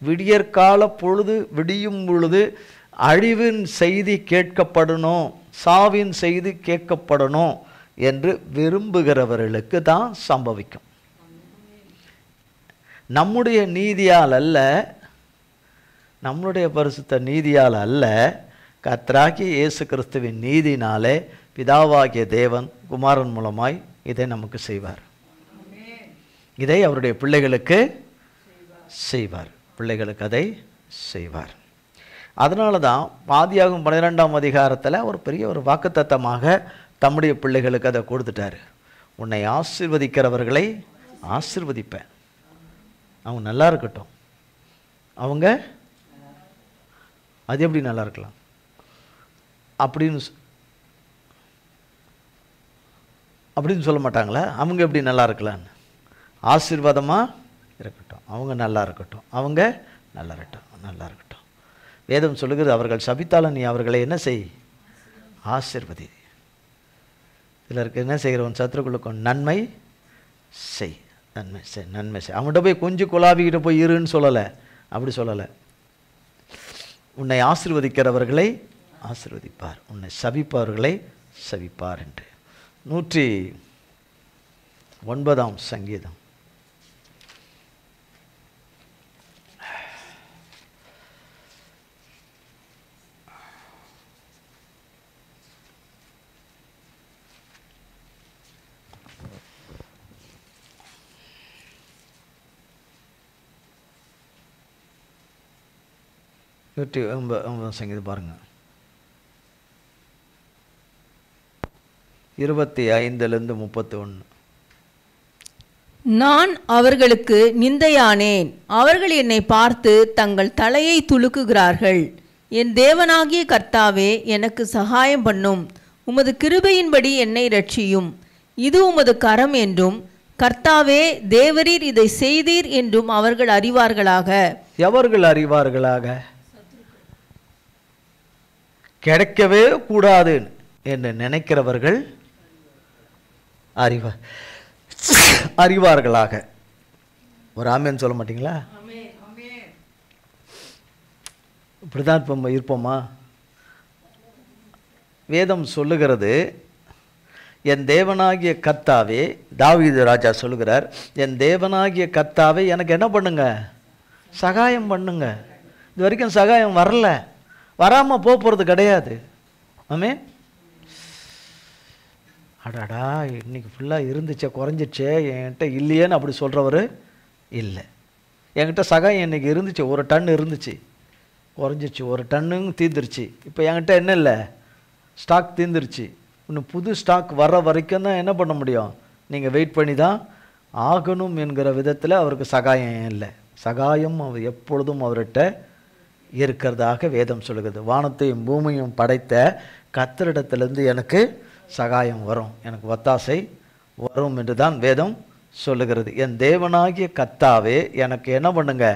விடியற்கால பொழுது விடியும் பொழுது அழிவின் செய்தி கேட்கப்படணும், சாவின் செய்தி கேட்கப்படணும் என்று விரும்புகிறவர்களுக்கு தான் சம்பவிக்கும். நம்முடைய நீதியால் அல்ல, நம்முடைய பரிசுத்த நீதியால் அல்ல, கர்த்தராகிய இயேசு கிறிஸ்துவின் நீதினாலே பிதாவாகிய தேவன் குமாரன் மூலமாய் இதை நமக்கு செய்வார். இதை அவருடைய பிள்ளைகளுக்கு செய்வார். பிள்ளைகளுக்கு அதை செய்வார். அதனால தான் ஆதியாகமம் 12ஆம் அதிகாரத்தில் ஒரு பெரிய ஒரு வாக்குத்தத்தமாக தம்முடைய பிள்ளைகளுக்கு அதை கொடுத்துட்டார். உன்னை ஆசீர்வதிக்கிறவர்களை ஆசீர்வதிப்பேன், அவங்க நல்லா இருக்கட்டும். அவங்க அது எப்படி நல்லா இருக்கலாம் அப்படின்னு சொல்ல மாட்டாங்களா? அவங்க எப்படி நல்லா இருக்கலான்னு. ஆசீர்வாதமாக இருக்கட்டும், அவங்க நல்லா இருக்கட்டும், அவங்க நல்லா இருக்கட்டும். வேதம் சொல்லுகிறது, அவர்கள் சபித்தாலும் நீ அவர்களை என்ன செய்? ஆசீர்வதி. சிலருக்கு என்ன செய்கிறவன் சத்துருக்களுக்கும் நன்மை செய். அவங்கள்ட்ட போய் கொஞ்சம் குலாவிக்கிட்ட போய் இருன்னு சொல்லலை, அப்படி சொல்லலை. உன்னை ஆசீர்வதிக்கிறவர்களை ஆசீர்வதிப்பார், உன்னை சபிப்பவர்களை சபிப்பார் என்று. 109ஆம் சங்கீதம். சங்கீதம் பாருங்க, 25-31. நான் அவர்களுக்கு நிந்தையானேன், அவர்கள் என்னை பார்த்து தங்கள் தலையை துலுக்குகிறார்கள். என் தேவனாகிய கர்த்தாவே, எனக்கு சகாயம் பண்ணும், உமது கிருபையின்படி என்னை ரட்சியும். இது உமது கரம் என்றும், கர்த்தாவே தேவரீர் இதை செய்தீர் என்றும் அவர்கள் அறிவார்களாக. எவர்கள் அறிவார்களாக? கிடைக்கவே கூடாது என்று நினைக்கிறவர்கள் அறிவார்களாக. ஒரு ஆமேன்னு சொல்ல மாட்டீங்களா? இப்படிதான் இருப்போமா? வேதம் சொல்லுகிறது, என் தேவனாகிய கர்த்தாவே, தாவீது ராஜா சொல்லுகிறார், என் தேவனாகிய கர்த்தாவே எனக்கு என்ன பண்ணுங்க? சகாயம் பண்ணுங்க. இது வரைக்கும் சகாயம் வரல, வராமல் போகிறது கிடையாது. ஆமே. அடாடா இன்னைக்கு ஃபுல்லாக இருந்துச்சே குறைஞ்சிச்சே என்கிட்ட இல்லையேன்னு அப்படி சொல்கிறவர் இல்லை. என்கிட்ட சகாயம் இன்னைக்கு இருந்துச்சு, 1 டன் இருந்துச்சு, குறைஞ்சிச்சு, 1 டன்னுங்க தீர்ந்துருச்சு. இப்போ என்கிட்ட என்ன இல்லை, ஸ்டாக் தீர்ந்துருச்சு. இன்னும் புது ஸ்டாக் வர்ற வரைக்கும் தான் என்ன பண்ண முடியும், நீங்கள் வெயிட் பண்ணி தான் ஆகணும் என்கிற விதத்தில் அவருக்கு சகாயம் இல்லை. சகாயம் அவர் எப்பொழுதும் அவர்கிட்ட இருக்கிறதாக வேதம் சொல்லுகிறது. வானத்தையும் பூமியும் படைத்த கர்த்தரிடத்திலிருந்து எனக்கு சகாயம் வரும், எனக்கு ஒத்தாசை வரும் என்று தான் வேதம் சொல்லுகிறது. என் தேவனாகிய கர்த்தாவே எனக்கு என்ன பண்ணுங்க,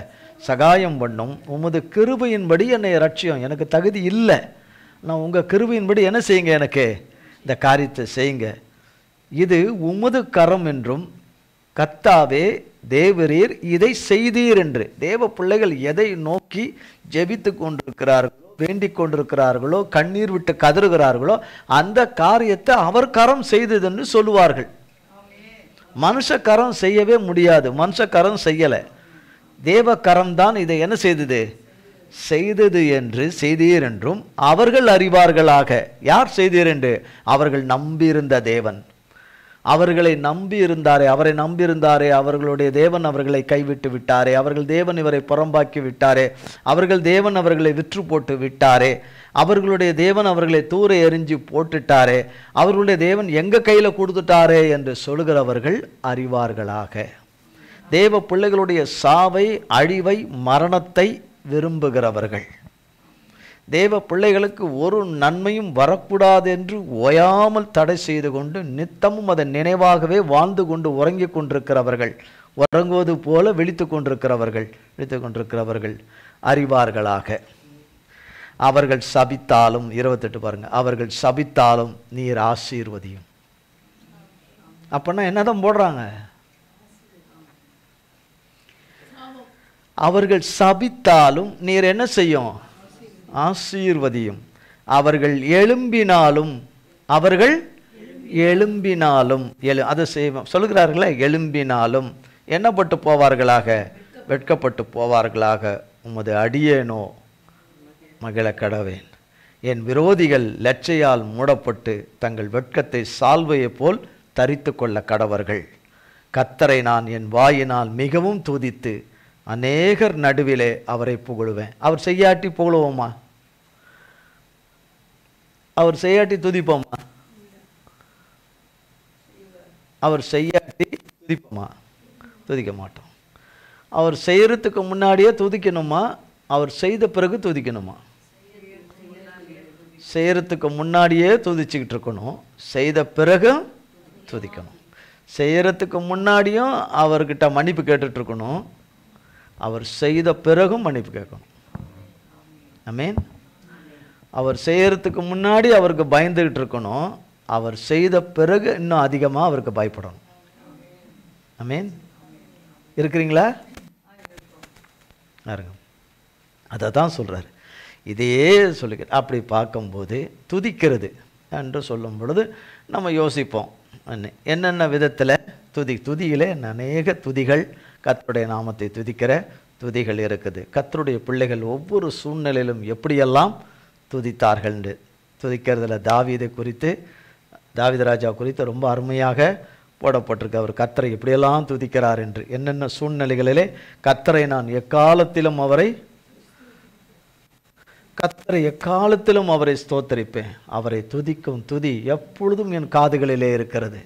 சகாயம் பண்ணும். உமது கிருபையின்படி என்னை ரட்சியும். எனக்கு தகுதி இல்லை, நான் உங்கள் கிருபையின்படி என்ன செய்யுங்க, எனக்கு இந்த காரியத்தை செய்யுங்க. இது உமது கரம் என்றும் கர்த்தாவே தேவரீர் இதை செய்தீர் என்று. தேவ பிள்ளைகள் எதை நோக்கி ஜெபித்து கொண்டிருக்கிறார்களோ, வேண்டிக் கொண்டிருக்கிறார்களோ, கண்ணீர் விட்டு கதறுகிறார்களோ அந்த காரியத்தை அவர் கரம் செய்ததுன்னு சொல்லுவார்கள். மனுஷ கரம் செய்யவே முடியாது, மனுஷ கரம் செய்யலை, தேவ கரம் தான் இதை என்ன செய்தது, செய்தது என்று செய்தீர் என்றும் அவர்கள் அறிவார்களாக. யார் செய்தீர் என்று? அவர்கள் நம்பியிருந்த தேவன். அவர்களை நம்பி இருந்தாரே, அவரை நம்பியிருந்தாரே, அவர்களுடைய தேவன் அவர்களை கைவிட்டு விட்டாரே, அவர்கள் தேவன் இவரை புறம்பாக்கி விட்டாரே, அவர்கள் தேவன் அவர்களை விற்று போட்டு விட்டாரே, அவர்களுடைய தேவன் அவர்களை தூர எறிஞ்சு போட்டுட்டாரே, அவர்களுடைய தேவன் எங்க கையில கொடுத்துட்டாரே என்று சொல்லுகிறவர்கள் அறிவார்களாக. தேவ பிள்ளைகளுடைய சாவை, அழிவை, மரணத்தை விரும்புகிறவர்கள், தேவ பிள்ளைகளுக்கு ஒரு நன்மையும் வரக்கூடாது என்று ஓயாமல் தடை செய்து கொண்டு நித்தமும் அதன் நினைவாகவே வாழ்ந்து கொண்டு உறங்கிக் கொண்டிருக்கிறவர்கள், உறங்குவது போல விழித்து கொண்டிருக்கிறவர்கள் அறிவார்களாக. அவர்கள் சபித்தாலும், 28 பாருங்க, அவர்கள் சபித்தாலும் நீர் ஆசீர்வதியும். அப்படின்னா என்னதான் போடுறாங்க, அவர்கள் சபித்தாலும் நீர் என்ன செய்யும், ஆசீர்வதியும். அவர்கள் எழும்பினாலும், அவர்கள் எழும்பினாலும் அதை செய்வோம் சொல்லுகிறார்களே, எழும்பினாலும் என்னப்பட்டு போவார்களாக, வெட்கப்பட்டு போவார்களாக. உமது அடியேனோ மகிழ கடவேன். என் விரோதிகள் லட்சையால் மூடப்பட்டு தங்கள் வெட்கத்தை சால்வையை போல் தரித்து கொள்ள கடவர்கள். கர்த்தரை நான் என் வாயினால் மிகவும் துதித்து அநேகர் நடுவிலே அவரை புகழுவேன். அவர் செய்யாட்டி புகழுவோமா, அவர் செய்யாட்டி துதிப்போமா, அவர் செய்யாட்டி துதிப்போமா, துதிக்க மாட்டோம். அவர் செய்யறதுக்கு முன்னாடியே துதிக்கணுமா, அவர் செய்த பிறகு துதிக்கணுமா? செய்யறதுக்கு முன்னாடியே துதிச்சுக்கிட்டு இருக்கணும், செய்த பிறகு துதிக்கணும். செய்யறதுக்கு முன்னாடியும் அவர்கிட்ட மன்னிப்பு கேட்டுட்டு இருக்கணும், அவர் செய்த பிறகும் மன்னிப்பு கேட்கணும். ஆமென். அவர் செய்யறதுக்கு முன்னாடி அவருக்கு பயந்துகிட்டு இருக்கணும், அவர் செய்த பிறகு இன்னும் அதிகமாக அவருக்கு பயப்படணும். ஆமென். இருக்கிறீங்களா? அதை தான் சொல்றாரு. இதையே சொல்லுங்க. அப்படி பார்க்கும்போது துதிக்கிறது என்று சொல்லும் பொழுது நம்ம யோசிப்போம், என்னென்ன விதத்தில் துதியிலே அநேக துதிகள், கர்த்தருடைய நாமத்தை துதிக்கிற துதிகள் இருக்குது. கர்த்தருடைய பிள்ளைகள் ஒவ்வொரு சூழ்நிலையிலும் எப்படியெல்லாம் துதித்தார்கள் என்று துதிக்கிறதுல தாவீதை குறித்து, தாவீது ராஜா குறித்து ரொம்ப அருமையாக போடப்பட்டிருக்கு. அவர் கர்த்தரை எப்படியெல்லாம் துதிக்கிறார் என்று. என்னென்ன சூழ்நிலைகளிலே கர்த்தரை நான் எக்காலத்திலும் அவரை ஸ்தோத்தரிப்பேன். அவரை துதிக்கும் துதி எப்பொழுதும் என் காதுகளிலே இருக்கிறது,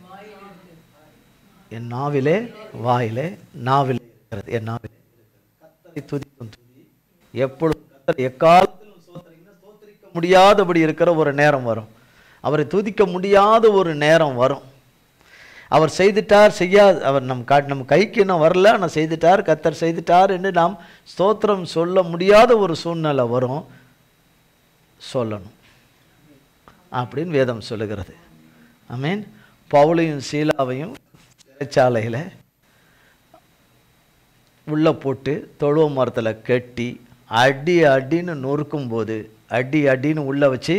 என் நாவிலே, வாயிலே, நாவிலே இருக்கிறது. என் நாவிலே கர்த்தரை துதிக்கும் துதி எப்பொழுதும், கர்த்தரை எக்காலத்திலும் ஸ்தோத்தரிக்க முடியாதபடி இருக்கிற ஒரு நேரம் வரும், அவரை துதிக்க முடியாத ஒரு நேரம் வரும். அவர் செய்துட்டார், செய்யாது, அவர் நம்ம கைக்கு இன்னும் வரல, ஆனால் செய்துட்டார், கர்த்தர் செய்துட்டார் என்று நாம் ஸ்தோத்திரம் சொல்ல முடியாத ஒரு சூழ்நிலை வரும். சொல்லணும் அப்படின்னு வேதம் சொல்லுகிறது. ஆமென். பவுலையும் சீலாவையும் சிறைச்சாலையில் உள்ள போட்டு தொழுவ மரத்தில் கட்டி அடின்னு நொறுக்கும்போது, அடின்னு உள்ள வச்சு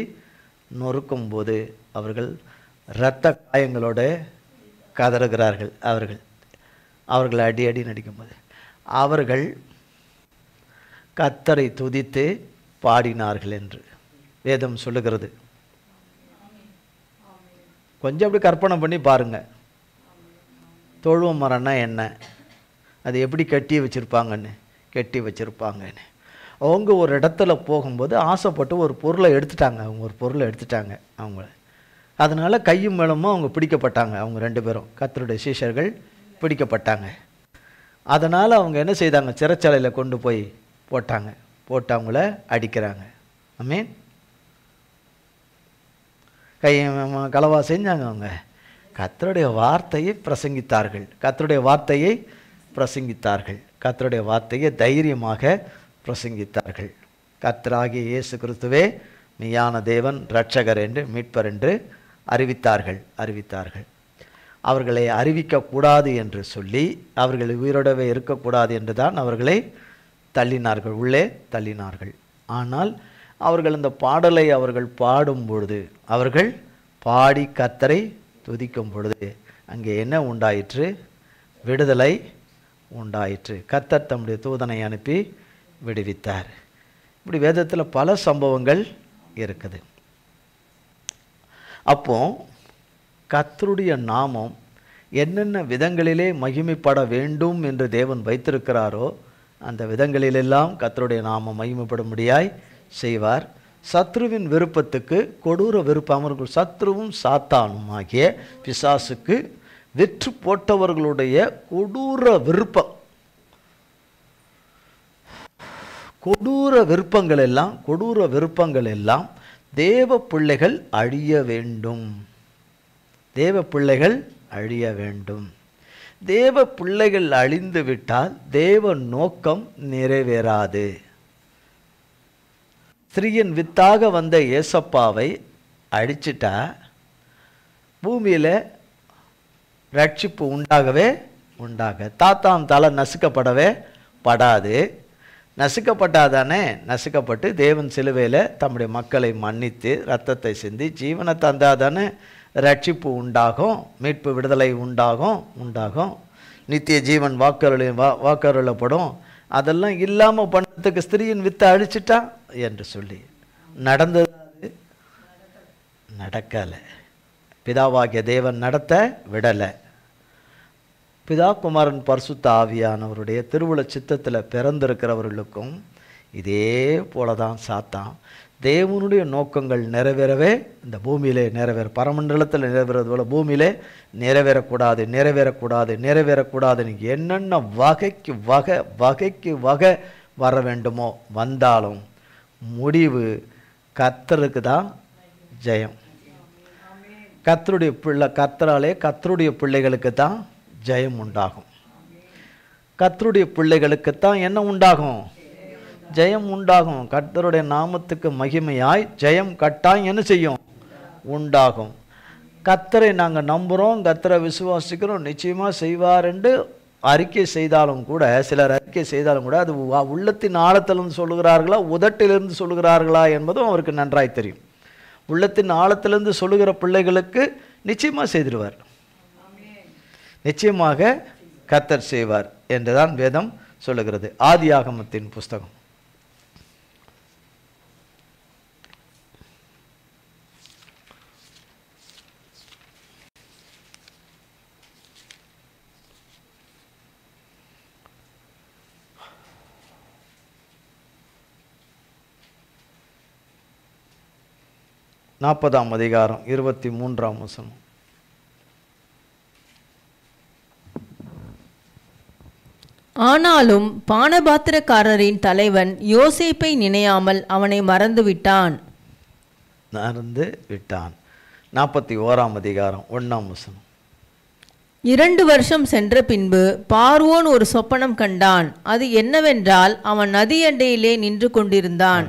நொறுக்கும்போது அவர்கள் இரத்த காயங்களோட கதறுகிறார்கள். அவர்கள் அடி நடிக்கும்போது அவர்கள் கர்த்தரை துதித்து பாடினார்கள் என்று வேதம் சொல்லுகிறது. கொஞ்சம் அப்படி கற்பனை பண்ணி பாருங்கள். தொழுவ மரம்னா என்ன, அது எப்படி கட்டி வச்சுருப்பாங்கன்னு. அவங்க ஒரு இடத்துல போகும்போது ஆசைப்பட்டு ஒரு பொருளை எடுத்துட்டாங்க. அவங்க அதனால் கையும் மேலமும் அவங்க பிடிக்கப்பட்டாங்க. அவங்க 2 பேரும் கர்த்தருடைய சீஷர்கள் பிடிக்கப்பட்டாங்க. அதனால் அவங்க என்ன செய்தாங்க, சிறைச்சாலையில் கொண்டு போய் போட்டு அவங்கள அடிக்கிறாங்க. ஆமென். களவா செஞ்சாங்க. அவங்க கர்த்தருடைய வார்த்தையை தைரியமாக பிரசங்கித்தார்கள். கர்த்தராகிய இயேசு கிறிஸ்துவே மெய்யான தேவன், இரட்சகர் என்று, மீட்பர் என்று அறிவித்தார்கள். அவர்களை அறிவிக்கக்கூடாது என்று சொல்லி, அவர்கள் உயிரோடவே இருக்கக்கூடாது என்று தான் அவர்களை உள்ளே தள்ளினார்கள். ஆனால் அவர்கள் இந்த பாடலை பாடும் பொழுது, அவர்கள் பாடி கர்த்தரை துதிக்கும் பொழுது அங்கே என்ன உண்டாயிற்று? விடுதலை உண்டாயிற்று. கர்த்தர் தம்முடைய தூதனை அனுப்பி விடுவித்தார். இப்படி வேதத்தில் பல சம்பவங்கள் இருக்குது. அப்போ கர்த்தருடைய நாமம் என்னென்ன விதங்களிலே மகிமைப்பட வேண்டும் என்று தேவன் வைத்திருக்கிறாரோ அந்த விதங்களிலெல்லாம் கர்த்தருடைய நாமம் மகிமைப்படும்படியாய் செய்வார். சத்ருவின் விருப்பத்துக்கு கொடூர விருப்பம், அவர்கள் சத்ருவும் சாத்தானும் ஆகிய பிசாசுக்கு வெற்று போட்டவர்களுடைய கொடூர விருப்பங்கள் எல்லாம் தேவ பிள்ளைகள் அழிய வேண்டும். தேவ பிள்ளைகள் அழிந்து விட்டால் தேவ நோக்கம் நிறைவேறாது. ஸ்திரீயின் வித்தாக வந்த ஏசப்பாவை அடிச்சிட்டா பூமியில் ரட்சிப்பு தாத்தாம் தலை நசுக்கப்படவே படாது. நசுக்கப்பட்டு தேவன் சிலுவையில் தம்முடைய மக்களை மன்னித்து இரத்தத்தை சிந்தி ஜீவனை தந்தாதானே ரட்சிப்பு உண்டாகும், மீட்பு விடுதலை உண்டாகும், நித்திய ஜீவன் வாக்கருளப்படும். அதெல்லாம் இல்லாமல் பண்ணத்துக்கு ஸ்திரீயின் வித்தை அழிச்சிட்டா என்று சொல்லி நடந்தது நடக்கலை. பிதாவாகிய தேவன் நடத்த விடலை. பிதா குமாரன் பரிசுத்த ஆவியானவருடைய திருவுள சித்தத்தில் பிறந்திருக்கிறவர்களுக்கும் இதே போல தான் சாத்தான் தேவனுடைய நோக்கங்கள் நிறைவேறவே இந்த பூமியிலே பரமண்டலத்தில் நிறைவேறது போல பூமியிலே நிறைவேறக்கூடாதுன்னு என்னென்ன வகைக்கு வகை வர வேண்டுமோ வந்தாலும் முடிவு கர்த்தருக்கு தான் ஜெயம். கர்த்தருடைய பிள்ளைகளுக்கு தான் ஜெயம் உண்டாகும். கர்த்தருடைய பிள்ளைகளுக்கு தான் என்ன உண்டாகும்? ஜெயம் உண்டாகும். கர்த்தருடைய நாமத்துக்கு மகிமையாய் ஜெயம் கட்டாயம் என்ன செய்யும்? உண்டாகும். கர்த்தரை நாங்கள் நம்புகிறோம், கர்த்தரை விசுவாசிக்கிறோம், நிச்சயமாக செய்வார் என்று அறிக்கை செய்தாலும் கூட, சிலர் அறிக்கை செய்தாலும் கூட அது உள்ளத்தின் ஆழத்திலிருந்து சொல்லுகிறார்களா உதட்டிலிருந்து சொல்லுகிறார்களா என்பதும் அவருக்கு நன்றாய் தெரியும். உள்ளத்தின் ஆழத்திலிருந்து சொல்லுகிற பிள்ளைகளுக்கு நிச்சயமாக செய்திருவார், நிச்சயமாக கர்த்தர் செய்வார் என்றுதான் வேதம் சொல்லுகிறது. ஆதியாகமத்தின் புஸ்தகம் 40 அதிகாரம் 23 வசனம். ஆனாலும் பானபாத்திரக்காரரின் தலைவன் யோசேப்பை நினையாமல் அவனை மறந்து விட்டான். 41 அதிகாரம் 1 வசனம். 2 வருஷம் சென்ற பின்பு பார்வோன் ஒரு சொப்பனம் கண்டான். அது என்னவென்றால், அவன் நதி அண்டையிலே நின்று கொண்டிருந்தான்.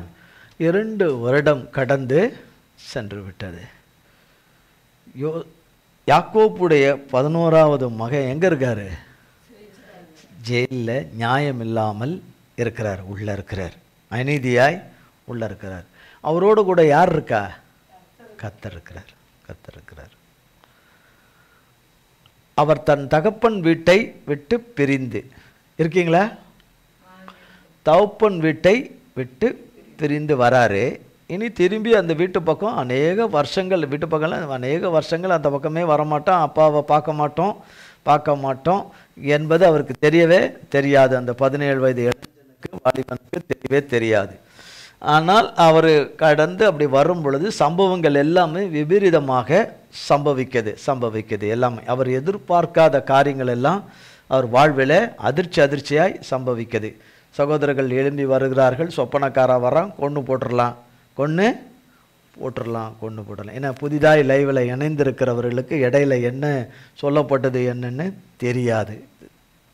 2 வருடம் கடந்து சென்று விட்டது. யாக்கோப்புடைய 11வது மகன் எங்க இருக்காரு? ஜெயிலில் நியாயம் இல்லாமல் இருக்கிறார், உள்ள இருக்கிறார், அநீதியாய் உள்ள இருக்கிறார். அவரோடு கூட யார் இருக்கா? கர்த்தர் இருக்கிறார். அவர் தன் தகப்பன் வீட்டை விட்டு பிரிந்து இருக்கீங்களா? தகப்பன் வீட்டை விட்டு பிரிந்து வராரு. இனி திரும்பி அந்த வீட்டு பக்கம் அநேக வருஷங்கள், வீட்டு பக்கம்லாம் அநேக வருஷங்கள் அந்த பக்கமே வரமாட்டோம், அப்பாவை பார்க்க மாட்டோம் என்பது அவருக்கு தெரியவே தெரியாது. அந்த 17 வயது இளைஞனுக்கு, வாலிபனுக்கு தெரியவே தெரியாது. ஆனால் அவர் கடந்து அப்படி வரும் பொழுது சம்பவங்கள் எல்லாமே விபரீதமாக சம்பவிக்குது எல்லாமே. அவர் எதிர்பார்க்காத காரியங்கள் எல்லாம் அவர் வாழ்வில் அதிர்ச்சியாய் சம்பவிக்குது. சகோதரர்கள் எழும்பி வருகிறார்கள், சொப்பனக்காரா வரான், கொன்று போட்டுடலாம். ஏன்னா புதிதாய் லைவில் இணைந்திருக்கிறவர்களுக்கு இடையில என்ன சொல்லப்பட்டது என்னன்னு தெரியாது.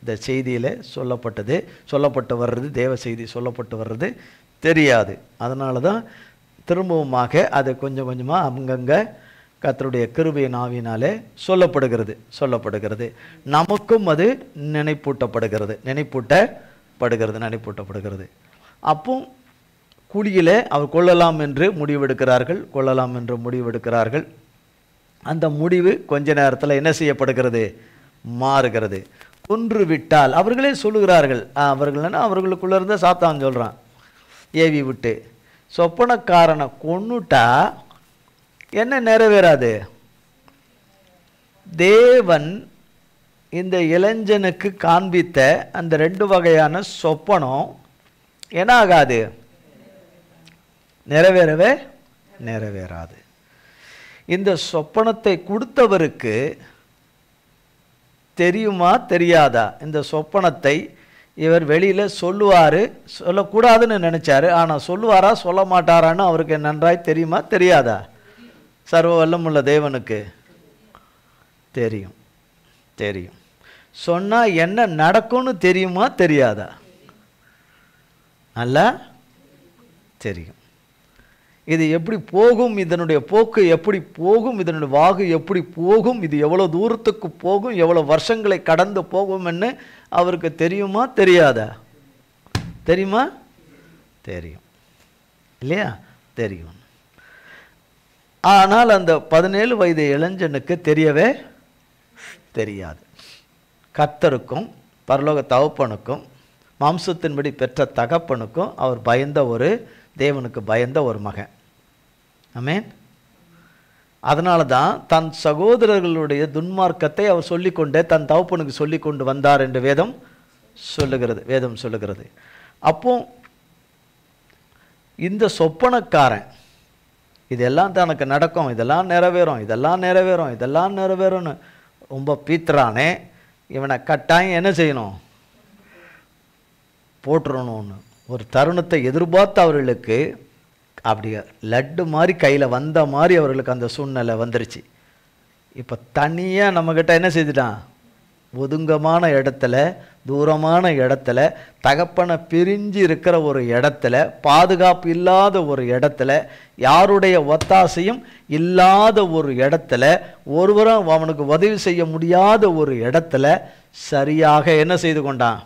இந்த செய்தியில் சொல்லப்பட்டு வர்றது, தேவ செய்தி சொல்லப்பட்டு வர்றது தெரியாது. அதனால தான் திரும்பவுமாக அது கொஞ்சம் கொஞ்சமாக அங்கங்கே கர்த்தருடைய கிருபையின் ஆவியினாலே சொல்லப்படுகிறது. நமக்கும் அது நினைப்பூட்டப்படுகிறது. அப்போ குழியிலே அவர் கொள்ளலாம் என்று முடிவெடுக்கிறார்கள். அந்த முடிவு கொஞ்ச நேரத்தில் என்ன செய்யப்படுகிறது? மாறுகிறது. கொன்று விட்டால், அவர்களே சொல்லுகிறார்கள், அவர்களுக்குள்ள இருந்த சாத்தான் சொல்கிறான், ஏவி விட்டு சொப்பனக்காரனை கொன்னுட்டா என்ன நிறைவேறாது? தேவன் இந்த இளைஞனுக்கு காண்பித்த அந்த 2 வகையான சொப்பனம் என்ன ஆகாது? நிறைவேறாது. இந்த சொப்பனத்தை கொடுத்தவருக்கு தெரியுமா தெரியாதா? இந்த சொப்பனத்தை இவர் வெளியில் சொல்லக்கூடாதுன்னு நினச்சாரு. ஆனால் சொல்லுவாரா சொல்ல மாட்டாரான்னு அவருக்கு நன்றாய் தெரியுமா தெரியாதா? சர்வ வல்லமுள்ள தேவனுக்கு தெரியும். சொன்னால் என்ன நடக்கும்னு தெரியுமா தெரியாதா? நல்லா தெரியும். இது எப்படி போகும், இதனுடைய போக்கு எப்படி போகும், இதனுடைய வாகு எப்படி போகும், இது எவ்வளோ தூரத்துக்கு போகும், எவ்வளோ வருஷங்களை கடந்து போகும்னு அவருக்கு தெரியுமா தெரியாதா? தெரியும் இல்லையா? தெரியும். ஆனால் அந்த 17 வயது இளைஞனுக்கு தெரியவே தெரியாது. கர்த்தருக்கும் பரலோக தகப்பனுக்கும் மாம்சத்தின்படி பெற்ற தகப்பனுக்கும் அவர் தேவனுக்கு பயந்த ஒரு மகன். ஆமென். அதனால தான் தன் சகோதரர்களுடைய துன்மார்க்கத்தை அவர் சொல்லிக்கொண்டே தன் தகப்பனுக்கு சொல்லி கொண்டு வந்தார் என்று வேதம் சொல்லுகிறது. அப்போ இந்த சொப்பனக்காரன் இதெல்லாம் தனக்கு நடக்கும், இதெல்லாம் நிறைவேறும்னு ரொம்ப பீத்துறானே, இவனை கட்டாயம் என்ன செய்யணும்? போட்டுறணும்னு ஒரு தருணத்தை எதிர்பார்த்து அவர்களுக்கு அப்படியே லட்டு மாதிரி கையில் வந்த மாதிரி அவர்களுக்கு அந்த சூழ்நிலை வந்துருச்சு. இப்போ தனியாக நம்மக்கிட்ட என்ன செய்துட்டான்? ஒதுங்கமான இடத்துல, தூரமான இடத்துல, தகப்பனை பிரிஞ்சு இருக்கிற ஒரு இடத்துல, பாதுகாப்பு இல்லாத ஒரு இடத்துல, யாருடைய ஒத்தாசையும் இல்லாத ஒரு இடத்துல, ஒருவரும் அவனுக்கு உதவி செய்ய முடியாத ஒரு இடத்துல சரியாக என்ன செய்து கொண்டான்?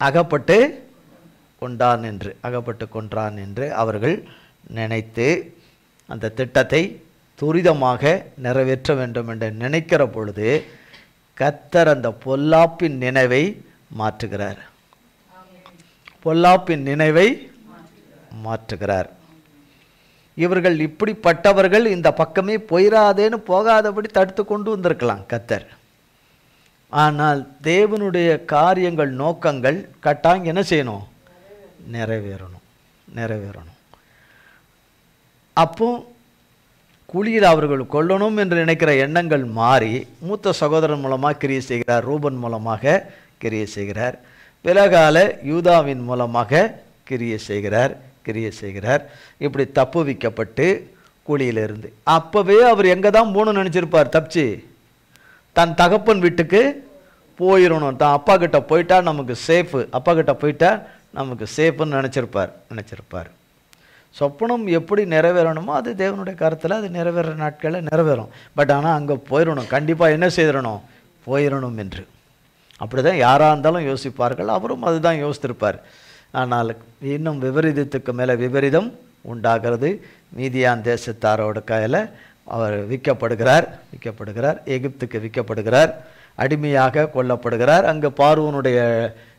அகப்பட்டு கொன்றான் என்று அவர்கள் நினைத்து அந்த திட்டத்தை துரிதமாக நிறைவேற்ற வேண்டும் என்று நினைக்கிற பொழுது கர்த்தர் அந்த பொல்லாப்பின் நினைவை மாற்றுகிறார். இவர்கள் இப்படிப்பட்டவர்கள் இந்த பக்கமே போகாதபடி தடுத்து கொண்டு வந்திருக்கலாம் கர்த்தர். ஆனால் தேவனுடைய காரியங்கள், நோக்கங்கள் கட்டாயம் என்ன செய்யணும்? நிறைவேறணும். அப்போ குழியில் அவர்கள் கொல்லணும் என்று நினைக்கிற எண்ணங்கள் மாறி மூத்த சகோதரன் மூலமாக கிரியை செய்கிறார், ரூபன் மூலமாக கிரியை செய்கிறார், பிலகால யூதாவின் மூலமாக கிரியை செய்கிறார். இப்படி தப்புவிக்கப்பட்டு குழியிலிருந்து அப்போவே அவர் எங்கே தான் போகணும்னு நினச்சிருப்பார்? தப்பிச்சு தன் தகப்பன் வீட்டுக்கு போயிடணும். தான் அப்பா கிட்ட போயிட்டா நமக்கு சேஃப்னு நினச்சிருப்பார். சொப்பனம் எப்படி நிறைவேறணுமோ அது தேவனுடைய கருத்தில் அது நிறைவேற நாட்களில் நிறைவேறும். பட் ஆனால் அங்கே போயிடணும், கண்டிப்பாக என்ன செய்திடணும்? போயிடணும் என்று அப்படி தான் யாராக இருந்தாலும் யோசிப்பார்கள். அவரும் அதுதான் யோசித்திருப்பார். ஆனால் இன்னும் விபரீதத்துக்கு மேலே விபரீதம் உண்டாகிறது. மீதியான் தேசத்தாரோட கையில் அவர் விற்கப்படுகிறார். எகிப்துக்கு விற்கப்படுகிறார், அடிமையாக கொல்லப்படுகிறார். அங்கே பார்வோனுடைய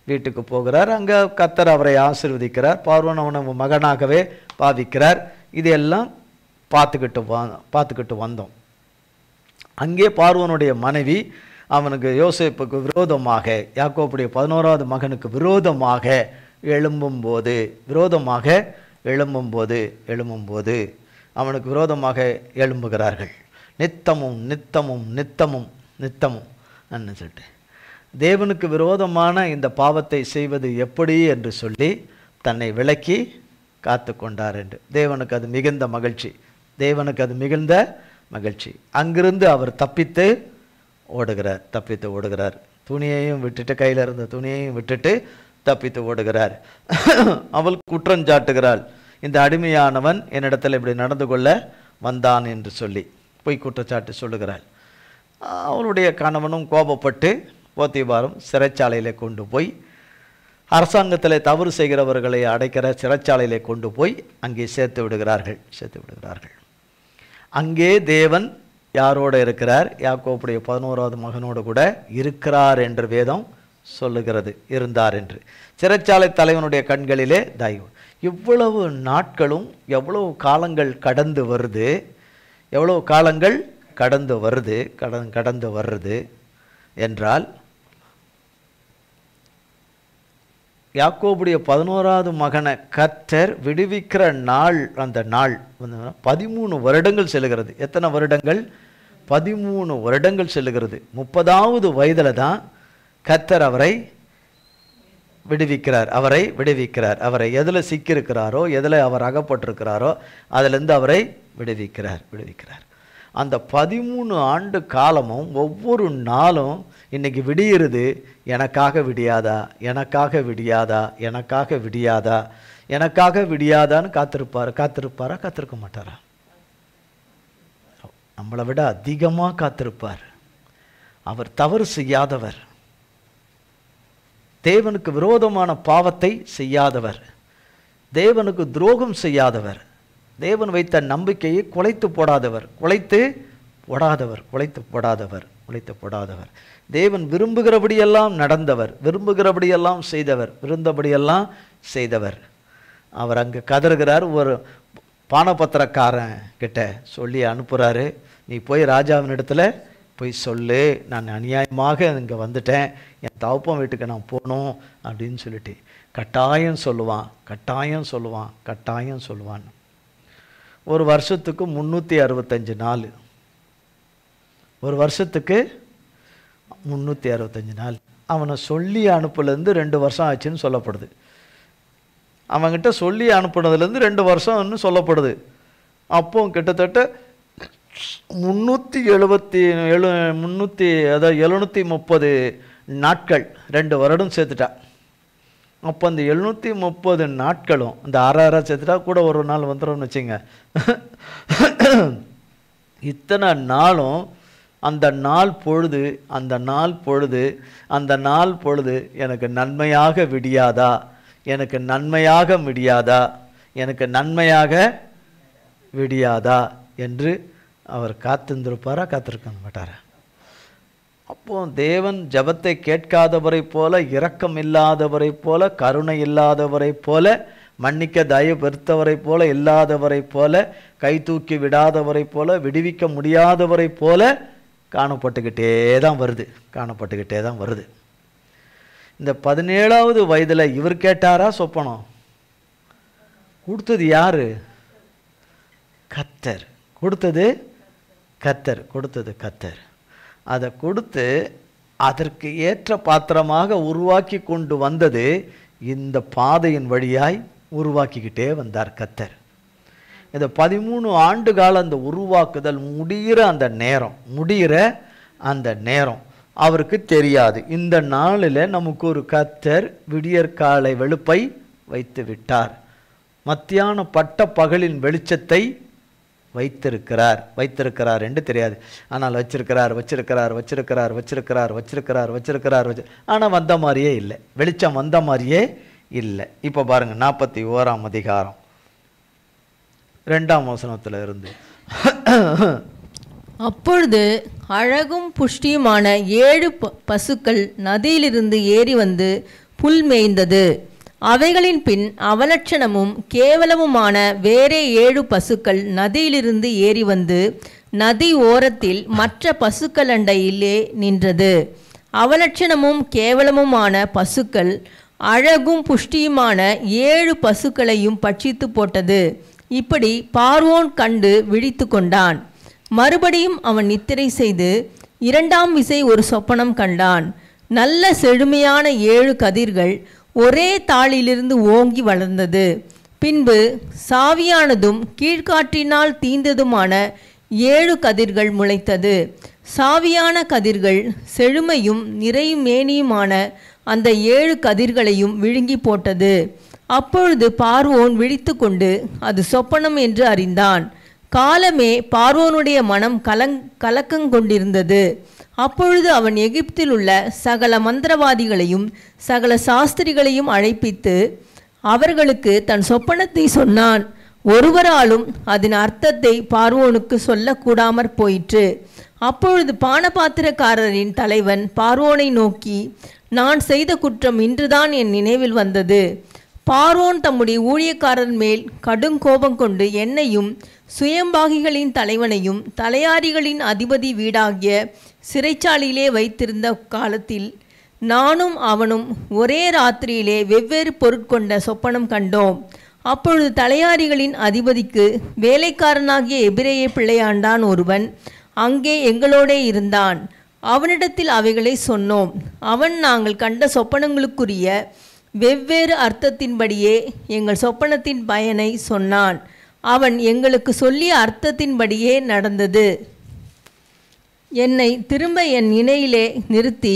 வீட்டுக்கு போகிறார். அங்கே கர்த்தர் அவரை ஆசீர்வதிக்கிறார். பார்வோன் அவனை மகனாகவே பாவிக்கிறார். இதையெல்லாம் பார்த்துக்கிட்டு வந்தோம். அங்கே பார்வோனுடைய மனைவி அவனுக்கு யோசேப்புக்கு விரோதமாக, யாக்கோபுடைய 11வது மகனுக்கு விரோதமாக எழும்பும்போது அவனுக்கு விரோதமாக எழும்புகிறார்கள். நித்தமும் சொல்லிட்டு தேவனுக்கு விரோதமான இந்த பாவத்தை செய்வது எப்படி என்று சொல்லி தன்னை விலக்கி காத்து கொண்டார் என்று. தேவனுக்கு அது மிகுந்த மகிழ்ச்சி. அங்கிருந்து அவர் தப்பித்து ஓடுகிறார். துணியையும் விட்டுட்டு, கையில் இருந்த துணியையும் விட்டுட்டு தப்பித்து ஓடுகிறார். அவள் குற்றஞ்சாட்டுகிறாள், இந்த அடிமையானவன் என்னிடத்தில் இப்படி நடந்து கொள்ள வந்தான் என்று சொல்லி பொய் குற்றச்சாட்டு சொல்லுகிறாள். அவளுடைய கணவனும் கோபப்பட்டு போத்திபாரும் சிறைச்சாலையிலே கொண்டு போய், அரசாங்கத்தில் தவறு செய்கிறவர்களை அடைக்கிற சிறைச்சாலையிலே கொண்டு போய் அங்கே சேர்த்து விடுகிறார்கள். அங்கே தேவன் யாரோடு இருக்கிறார்? யாக்கோபுடைய 11வது மகனோடு கூட இருக்கிறார் என்று வேதம் சொல்லுகிறது, இருந்தார் என்று. சிறைச்சாலை தலைவனுடைய கண்களிலே தயவு. இவ்வளவு நாட்களும் எவ்வளவு காலங்கள் கடந்து வருது என்றால், யாக்கோபுடைய 11வது மகனை கர்த்தர் விடுவிக்கிற நாள், அந்த நாள் 13 வருடங்கள் செல்லுகிறது. எத்தனை வருடங்கள்? 13 வருடங்கள் செல்லுகிறது. 30வது வயதில் தான் கர்த்தர் அவரை விடுவிக்கிறார். அவரை எதில் சிக்கியிருக்கிறாரோ, எதில் அவர் அகப்பட்டிருக்கிறாரோ அதிலிருந்து அவரை விடுவிக்கிறார். அந்த 13 ஆண்டு காலமும் ஒவ்வொரு நாளும் இன்னைக்கு விடியிருது, எனக்காக விடியாதான்னு காத்திருக்க மாட்டாரா? நம்மளை விட அதிகமாக காத்திருப்பார். அவர் தவறு செய்யாதவர், தேவனுக்கு விரோதமான பாவத்தை செய்யாதவர், தேவனுக்கு துரோகம் செய்யாதவர், தேவன் வைத்த நம்பிக்கையை குலைத்து போடாதவர், தேவன் விரும்புகிறபடியெல்லாம் நடந்தவர், விரும்புகிறபடியெல்லாம் செய்தவர். அவர் அங்கே கதறுகிறார். ஒரு பானபத்திரக்காரன் கிட்ட சொல்லி அனுப்புகிறாரு, நீ போய் ராஜாவின் இடத்துல போய் சொல்லு, நான் அநியாயமாக இங்கே வந்துட்டேன், என் தகப்பன் வீட்டுக்கு நான் போகணும் அப்படின்னு சொல்லிட்டு கட்டாயம் சொல்லுவான். ஒரு வருஷத்துக்கு 365 நாள், ஒரு வருஷத்துக்கு 365 நாள். அவனை சொல்லி அனுப்புலேருந்து 2 வருஷம் ஆச்சுன்னு சொல்லப்படுது. அவன்கிட்ட சொல்லி அனுப்புனதுலேருந்து 2 வருஷம்னு சொல்லப்படுது. அப்போ கிட்டத்தட்ட 730 நாட்கள், 2 வருடம் சேர்த்துட்டா. அப்போ அந்த 730 நாட்களும் இந்த 6 சேர்த்துட்டா கூட ஒரு நாள் வந்துடும்னு வச்சுங்க. இத்தனை நாளும் அந்த நாள் பொழுது எனக்கு நன்மையாக விடியாதா என்று அவர் காத்திருக்க மாட்டாரா? அப்போ தேவன் ஜெபத்தை கேட்காதவரை போல, இரக்கம் இல்லாதவரை போல, கருணை இல்லாதவரை போல, மன்னிக்க தயவு பெருத்தவரை போல, இல்லாதவரை போல, கை தூக்கி விடாதவரை போல, விடுவிக்க முடியாதவரை போல காணப்பட்டுக்கிட்டே தான் வருது. இந்த 17வது வயதில் இவர் கேட்டாரா சொப்பனம்? கொடுத்தது யாரு? கர்த்தர். கர்த்தர் அதை கொடுத்து அதற்கு ஏற்ற பாத்திரமாக உருவாக்கி கொண்டு வந்தது இந்த பாதையின் வழியாய் உருவாக்கிக்கிட்டே வந்தார் கர்த்தர். இந்த 13 ஆண்டு கால அந்த உருவாக்குதல் முடிகிற அந்த நேரம் அவருக்கு தெரியாது. இந்த நாளில் நமக்கு ஒரு கர்த்தர் விடியற்காலை வெளுப்பை வைத்து விட்டார். மத்தியான பட்ட பகலின் வெளிச்சத்தை வைத்திருக்கிறார் என்று தெரியாது. ஆனால் வச்சிருக்கிறார். ஆனால் வந்த மாதிரியே இல்லை, வெளிச்சம் வந்த மாதிரியே இல்லை. இப்போ பாருங்க 41ஆம் அதிகாரம் 2ஆம் வசனத்தில் இருந்து. அப்பொழுது அழகும் புஷ்டியுமான 7 பசுக்கள் நதியிலிருந்து ஏறி வந்து புல் மேய்ந்தது. அவைகளின் பின் அவலட்சணமும் கேவலமுமான வேறே 7 பசுக்கள் நதியிலிருந்து ஏறி வந்து நதி ஓரத்தில் மற்ற பசுக்கள் அண்டையிலே நின்றது. அவலட்சணமும் கேவலமுமான பசுக்கள் அழகும் புஷ்டியுமான 7 பசுக்களையும் பட்சித்து போட்டது. இப்படி பார்வோன் கண்டு விழித்து கொண்டான். மறுபடியும் அவன் நித்திரை செய்து 2ஆம் விசை ஒரு சொப்பனம் கண்டான். நல்ல செழுமையான 7 கதிர்கள் ஒரே தாளிலிருந்து ஓங்கி வளர்ந்தது. பின்பு சாவியானதும் கீழ்காற்றினால் தீந்ததுமான 7 கதிர்கள் முளைத்தது. சாவியான கதிர்கள் செழுமையும் நிறையும் மேனியுமான அந்த 7 கதிர்களையும் விழுங்கி போட்டது. அப்பொழுது பார்வோன் விழித்து கொண்டு அது சொப்பனம் என்று அறிந்தான். காலமே பார்வோனுடைய மனம் கலக்கங்கொண்டிருந்தது. அப்பொழுது அவன் எகிப்தில் உள்ள சகல மந்திரவாதிகளையும் சகல சாஸ்திரிகளையும் அழைப்பித்து அவர்களுக்கு தன் சொப்பனத்தை சொன்னான். ஒருவராலும் அதன் அர்த்தத்தை பார்வோனுக்கு சொல்லக்கூடாமற் போயிற்று. அப்பொழுது பானபாத்திரக்காரரின் தலைவன் பார்வோனை நோக்கி, நான் செய்த குற்றம் இன்றுதான் என் நினைவில் வந்தது. பார்வோன் தம்முடைய ஊழியக்காரர் மேல் கடும் கோபம் கொண்டு என்னையும் சுயம்பாகிகளின் தலைவனையும் தலையாரிகளின் அதிபதி வீடாகிய சிறைச்சாலையிலே வைத்திருந்த காலத்தில் நானும் அவனும் ஒரே ராத்திரியிலே வெவ்வேறு பொருட்கொண்ட சொப்பனம் கண்டோம். அப்பொழுது தலையாரிகளின் அதிபதிக்கு வேலைக்காரனாகிய எபிரேய பிள்ளையாண்டான் ஒருவன் அங்கே எங்களோடே இருந்தான். அவனிடத்தில் அவைகளை சொன்னோம். அவன் நாங்கள் கண்ட சொப்பனங்களுக்குரிய வெவ்வேறு அர்த்தத்தின்படியே எங்கள் சொப்பனத்தின் பயனை சொன்னான். அவன் எங்களுக்கு சொல்லிய அர்த்தத்தின்படியே நடந்தது. என்னை திரும்ப என் இணையிலே நிறுத்தி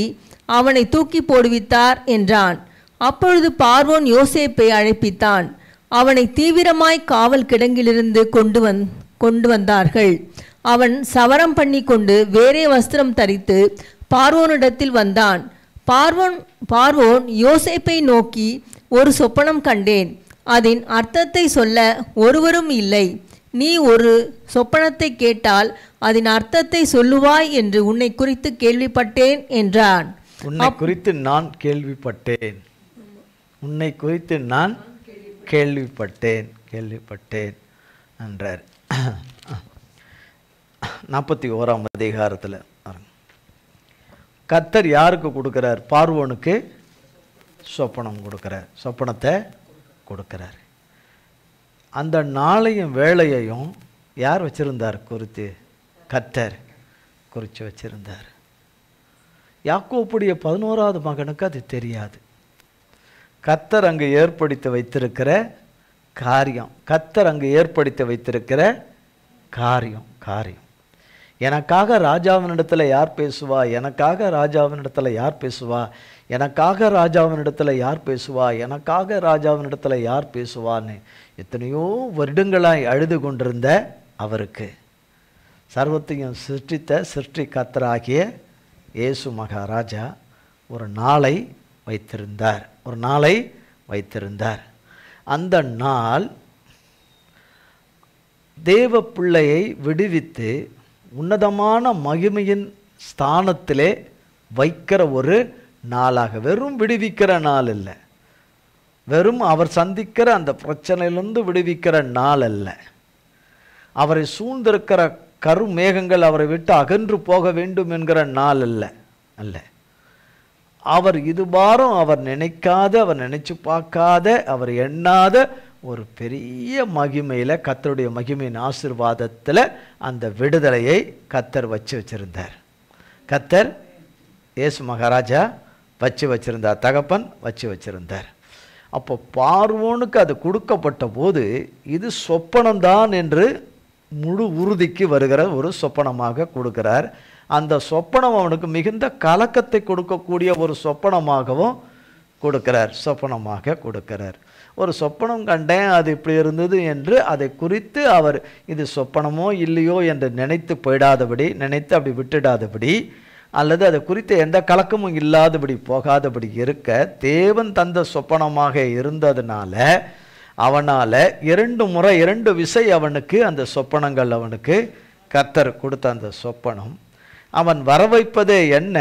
அவனை தூக்கி போடுவித்தார் என்றான். அப்பொழுது பார்வோன் யோசேப்பை அழைப்பித்தான். அவனை தீவிரமாய் காவல் கிடங்கிலிருந்து கொண்டு வந்தார்கள். அவன் சவரம் பண்ணி கொண்டு வேறே வஸ்திரம் தரித்து பார்வோனிடத்தில் வந்தான். பார்வோன் யோசேப்பை நோக்கி, ஒரு சொப்பனம் கண்டேன், அதன் அர்த்தத்தை சொல்ல ஒருவரும் இல்லை. நீ ஒரு சொப்பனத்தை கேட்டால் அதன் அர்த்தத்தை சொல்லுவாய் என்று உன்னை குறித்து கேள்விப்பட்டேன் என்றான். உன்னை குறித்து நான் கேள்விப்பட்டேன் என்றார். 41ஆம் அதிகாரத்தில் கர்த்தர் யாருக்கு கொடுக்கிறார்? பார்வோனுக்கு சொப்பனம் கொடுக்கிறார். சொப்பனத்தை கொடுக்கிறார். அந்த நாளையும் வேளையையும் யார் வச்சிருந்தார் குறித்து? கர்த்தர் குறித்து வச்சிருந்தார். யாக்கோப்புடைய 11வது மகனுக்கு அது தெரியாது. கர்த்தர் அங்கு ஏற்படுத்தி வைத்திருக்கிற காரியம், கர்த்தர் அங்கு ஏற்படுத்தி வைத்திருக்கிற காரியம். எனக்காக ராஜாவினிடத்தில் யார் பேசுவா? எனக்காக ராஜாவினிடத்தில் யார் பேசுவா? எனக்காக ராஜாவினிடத்தில் யார் பேசுவா? எனக்காக ராஜாவினிடத்தில் யார் பேசுவான்னு எத்தனையோ வருடங்களாய் அழுது கொண்டிருந்த அவருக்கு சர்வத்தையும் சிருஷ்டி கர்த்தராகிய இயேசு மகாராஜா ஒரு நாளை வைத்திருந்தார். அந்த நாள் தேவ பிள்ளையை விடுவித்து உன்னதமான மகிமையின் ஸ்தானத்திலே வைக்கிற ஒரு நாளாக, வெறும் விடுவிக்கிற நாள் இல்லை, வெறும் அவர் சந்திக்கிற அந்த பிரச்சனையிலிருந்து விடுவிக்கிற நாள் அல்ல, அவரை சூழ்ந்திருக்கிற கருமேகங்கள் அவரை விட்டு அகன்று போக வேண்டும் என்கிற நாள் அல்ல. அவர் இதுபாரும் அவர் நினைக்காத, அவர் நினைச்சு பார்க்காத, அவர் எண்ணாத ஒரு பெரிய மகிமையில், கர்த்தருடைய மகிமையின் ஆசீர்வாதத்தில் அந்த விடுதலையை கர்த்தர் வச்சிருந்தார். கர்த்தர் இயேசு மகாராஜா வச்சிருந்தார், தகப்பன் வச்சிருந்தார். அப்போ பார்வோனுக்கு அது கொடுக்கப்பட்ட போது இது சொப்பனம்தான் என்று முழு உறுதிக்கு வருகிற ஒரு சொப்பனமாக கொடுக்கிறார். அந்த சொப்பனம் அவனுக்கு மிகுந்த கலக்கத்தை கொடுக்கக்கூடிய ஒரு சொப்பனமாக கொடுக்கிறார். ஒரு சொப்பனம் கண்டேன், அது இப்படி இருந்தது என்று அதை குறித்து அவர் இது சொப்பனமோ இல்லையோ என்று நினைத்து அப்படி விட்டுடாதபடி, அல்லது அதை குறித்து எந்த கலக்கமும் இல்லாதபடி போகாதபடி இருக்க தேவன் தந்த சொப்பனமாக இருந்ததுனால அவனால் 2 விசை அவனுக்கு அந்த சொப்பனங்கள், அவனுக்கு கர்த்தர் கொடுத்த அந்த சொப்பனம் அவன் வர வைப்பதே என்ன?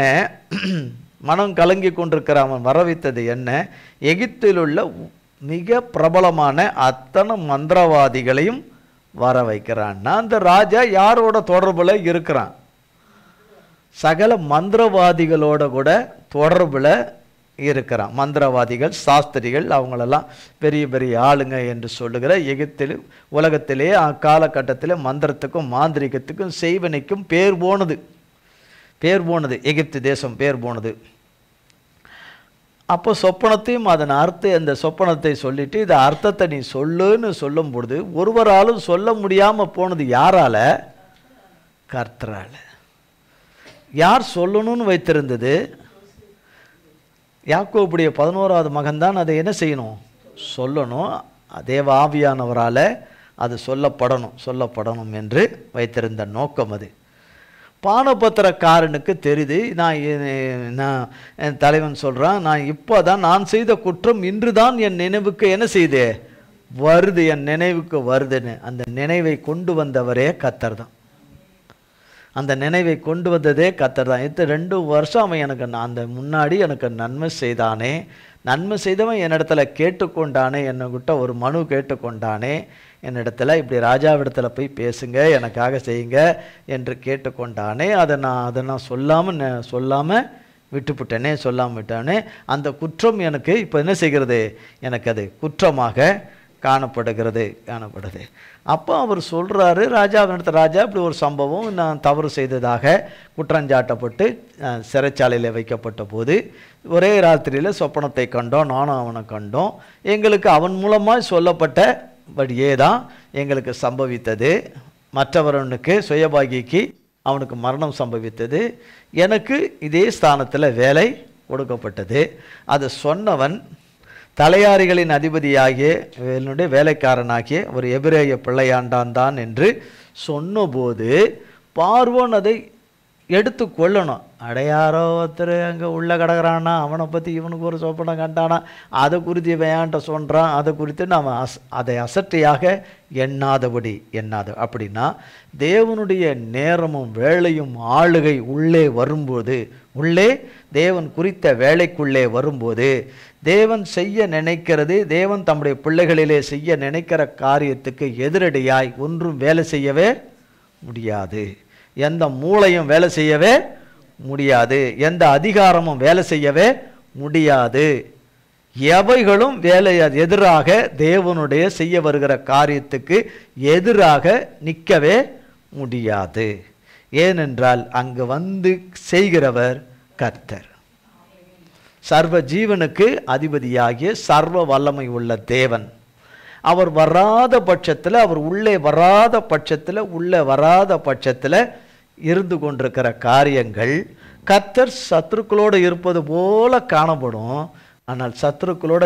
மனம் கலங்கி கொண்டிருக்கிற அவன் வர வைத்தது என்ன? எகிப்தில் உள்ள மிக பிரபலமான அத்தனை மந்திரவாதிகளையும் வர வைக்கிறான்னா அந்த ராஜா யாரோட தொடர்புல இருக்கிறான்? சகல மந்திரவாதிகளோட கூட தொடர்புல இருக்கிறான். மந்திரவாதிகள், சாஸ்திரிகள், அவங்களெல்லாம் பெரிய பெரிய ஆளுங்க என்று சொல்லுகிற எகிப்தில் உலகத்திலே அக்காலகட்டத்தில் மந்திரத்துக்கும் மாந்திரிகத்துக்கும் செய்வனைக்கும் பேர் போனது எகிப்து தேசம் பேர் போனது. அப்போ சொப்பனத்தையும் அதன் அந்த சொப்பனத்தை சொல்லிட்டு இந்த அர்த்தத்தை நீ சொல்லுன்னு சொல்லும் பொழுது ஒருவராலும் சொல்ல முடியாமல் போனது யாரால? கர்த்தரால. யார் சொல்லணும்னு வைத்திருந்தது? யாக்கோபுடைய 11வது மகன்தான் அதை என்ன செய்யணும்? சொல்லணும். தேவ ஆவியானவரால் அது சொல்லப்படணும் என்று வைத்திருந்த நோக்கம் அது. பானபத்திரக்காரனுக்கு தெரியுது, நான் என் தலைவன் சொல்கிறான், நான் செய்த குற்றம் இன்று தான் என் நினைவுக்கு என்ன செய்து வருது, என் நினைவுக்கு வருதுன்னு. அந்த நினைவை கொண்டு வந்தவரே கர்த்தர் தான். அந்த நினைவை கொண்டு வந்ததே கர்த்தர் தான். 2 வருஷம் அவன் எனக்கு அந்த முன்னாடி எனக்கு நன்மை செய்தானே, நன்மை செய்தவன் என்னிடத்துல கேட்டுக்கொண்டானே, என்னக்கிட்ட ஒரு மனு கேட்டுக்கொண்டானே, என்னிடத்துல இப்படி ராஜாவிடத்தில் போய் பேசுங்க, எனக்காக செய்யுங்க என்று கேட்டுக்கொண்டானே, அதை நான் சொல்லாமல் விட்டுவிட்டானே. அந்த குற்றம் எனக்கு இப்போ என்ன செய்கிறது? எனக்கு அது குற்றமாக காணப்படுது. அப்போ அவர் சொல்கிறாரு, ராஜா இப்படி ஒரு சம்பவம், நான் தவறு செய்ததாக குற்றஞ்சாட்டப்பட்டு சிறைச்சாலையில் வைக்கப்பட்ட போது ஒரே ராத்திரியில் சொப்பனத்தை கண்டோம், நானும் அவனை கண்டோம். எங்களுக்கு அவன் மூலமாக சொல்லப்பட்டபடியே தான் எங்களுக்கு சம்பவித்தது. மற்றவனுக்கு சுயபாகிக்கு அவனுக்கு மரணம் சம்பவித்தது. எனக்கு இதே ஸ்தானத்தில் வேலை கொடுக்கப்பட்டது. அது சொன்னவன் தலையாரிகளின் அதிபதியாகிய என்னுடைய வேலைக்காரனாகிய ஒரு எபிரேய பிள்ளையாண்டான் தான் என்று சொன்னபோது பார்வோன் அதை எடுத்து கொள்ளணும். அடையாரோ ஒருத்தர் அங்கே உள்ள கிடக்கிறானா, அவனை பற்றி இவனுக்கு ஒரு சொப்பனம் கண்டானா, அதை குறித்து வேண்ட சொல்கிறான், அதை குறித்து நாம் அதை அசட்டையாக எண்ணாதபடி அப்படின்னா தேவனுடைய நேரமும் வேலையும் ஆளுகை உள்ளே தேவன் குறித்த வேலைக்குள்ளே வரும்போது தேவன் செய்ய நினைக்கிறது, தேவன் தம்முடைய பிள்ளைகளிலே செய்ய நினைக்கிற காரியத்துக்கு எதிரடியாய் ஒன்றும் வேலை செய்யவே முடியாது. எந்த மூளையும் வேலை செய்யவே முடியாது, எந்த அதிகாரமும் வேலை செய்யவே முடியாது. எவைகளும் எதிராக தேவனுடைய செய்ய வருகிற காரியத்துக்கு எதிராக நிற்கவே முடியாது. ஏனென்றால் அங்கு வந்து செய்கிறவர் கர்த்தர், சர்வ ஜீவனுக்கு அதிபதியாகிய சர்வ வல்லமை உள்ள தேவன். அவர் வராத பட்சத்தில், அவர் உள்ளே வராத பட்சத்தில் இருந்து கொண்டிருக்கிற காரியங்கள் கர்த்தர் சத்துருக்களோடு இருப்பது போல காணப்படும். ஆனால் சத்துருக்களோட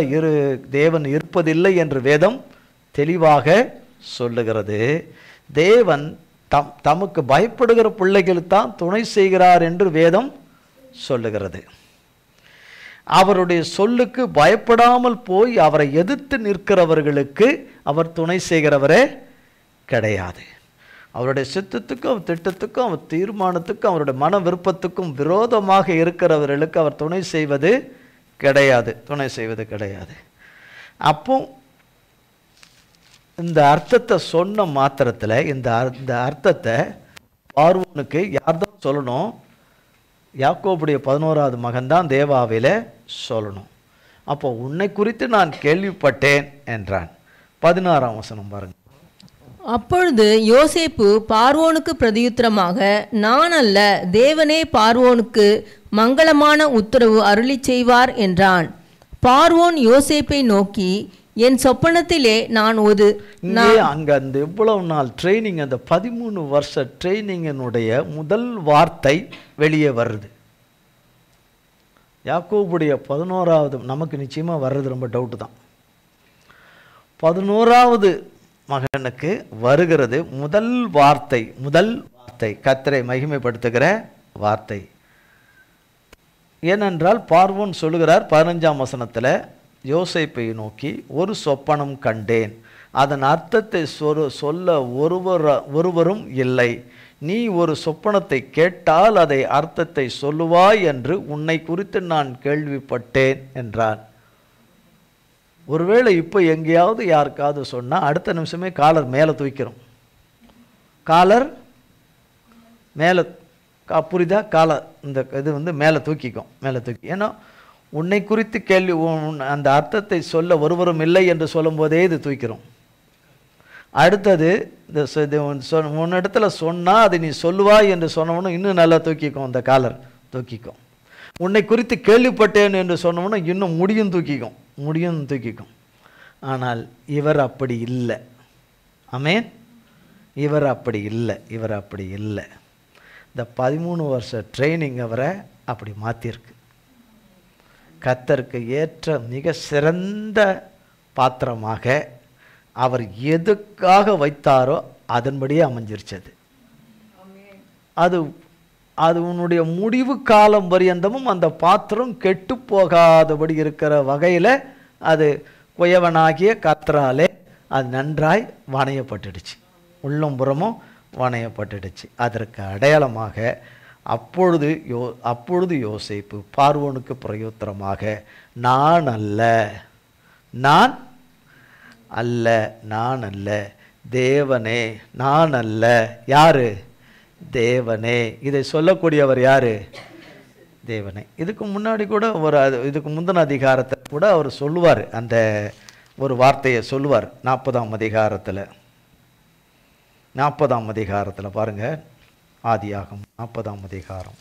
தேவன் இருப்பதில்லை என்று வேதம் தெளிவாக சொல்லுகிறது. தேவன் தமக்கு பயப்படுகிற பிள்ளைகளுக்கு தான் துணை செய்கிறார் என்று வேதம் சொல்லுகிறது. அவருடைய சொல்லுக்கு பயப்படாமல் போய் அவரை எதிர்த்து நிற்கிறவர்களுக்கு அவர் துணை செய்கிறவரே கிடையாது. அவருடைய சித்தத்துக்கும் அவர் திட்டத்துக்கும் அவர் தீர்மானத்துக்கும் அவருடைய மன விருப்பத்துக்கும் விரோதமாக இருக்கிறவர்களுக்கு அவர் துணை செய்வது கிடையாது. அப்போ இந்த அர்த்தத்தை சொன்ன மாத்திரத்தில் இந்த அர்த்தத்தை பார்வோனுக்கு யார் தான் சொல்லணும்? யாக்கோபுடைய 11வது மகன்தான் தேவாவிலே சொல்லணும். அப்போ உன்னை குறித்து நான் கேள்விப்பட்டேன் என்றான். 16ஆம் வசனம் பாருங்க. அப்பொழுது யோசேப்பு பார்வோனுக்கு பிரதியுத்தரமாக, நான் அல்ல, தேவனே பார்வோனுக்கு மங்களமான உத்தரவு அருளி செய்வார் என்றான். பார்வோன் யோசேப்பை நோக்கி, என் சொப்பனத்திலே நான் அங்க அந்த எவ்வளவு நாள் ட்ரைனிங், அந்த 13 வருஷ ட்ரைனிங்கினுடைய முதல் வார்த்தை வெளியே வருது. யாக்கோபுடைய 11வது, நமக்கு நிச்சயமா வர்றது ரொம்ப டவுட்டு தான். 11வது மகனுக்கு வருகிறது முதல் வார்த்தை கர்த்தரை மகிமைப்படுத்துகிற வார்த்தை. ஏனென்றால் பார்வோன் சொல்லுகிறார் 15ஆம் வசனத்தில், யோசேப்பை நோக்கி ஒரு சொப்பனம் கண்டேன், அதன் அர்த்தத்தை சொல்ல ஒருவரும் இல்லை, நீ ஒரு சொப்பனத்தை கேட்டால் அதை அர்த்தத்தை சொல்லுவாய் என்று உன்னை குறித்து நான் கேள்விப்பட்டேன் என்றான். ஒருவேளை இப்போ எங்கேயாவது யாருக்காவது சொன்னால் அடுத்த நிமிஷமே காலர் மேலே தூக்கிறோம். காலர் மேலே புரியுதா? காலர் இந்த இது மேலே தூக்கிக்கும், மேலே தூக்கி. ஏன்னா உன்னை குறித்து கேள்வி, அந்த அர்த்தத்தை சொல்ல ஒருவரும் இல்லை என்று சொல்லும் போதே இது தூக்கிறோம். அடுத்தது உன்னிடத்துல சொன்னால் அதை நீ சொல்லுவாய் என்று சொன்னவனும் இன்னும் நல்லா தூக்கிக்கும், அந்த காலர் தூக்கிக்கும். உன்னை குறித்து கேள்விப்பட்டேன் என்று சொன்னவனும் இன்னும் முடியும் தூக்கிக்கும். ஆனால் இவர் அப்படி இல்லை. ஆமென். இவர் அப்படி இல்லை. இந்த 13 வருஷ ட்ரைனிங் அவரை அப்படி மாற்றிருக்கு. கர்த்தருக்கு ஏற்ற மிக சிறந்த பாத்திரமாக அவர் எதுக்காக வைத்தாரோ அதன்படியே அமைஞ்சிருச்சது. அது உன்னுடைய முடிவு காலம் பரியந்தமும் அந்த பாத்திரம் கெட்டு போகாதபடி இருக்கிற வகையில் அது குயவனாகிய கர்த்தராலே அது நன்றாய் வணையப்பட்டுடுச்சு, உள்ளும் புறமும் வணையப்பட்டுடுச்சு. அதற்கு அடையாளமாக அப்பொழுது யோசேப்பு பார்வோனுக்கு பிரயோத்தரமாக நான் அல்ல தேவனே, நான் அல்ல. யாரு? தேவனே. இதை சொல்லக்கூடியவர் யாரு? தேவனே. இதுக்கு முன்னாடி கூட இதுக்கு முந்தின அதிகாரத்தை கூட அவர் சொல்லுவார், அந்த ஒரு வார்த்தையை சொல்லுவார். 40ஆம் அதிகாரத்தில் பாருங்க, ஆதியாகமம் 40ஆம் அதிகாரம்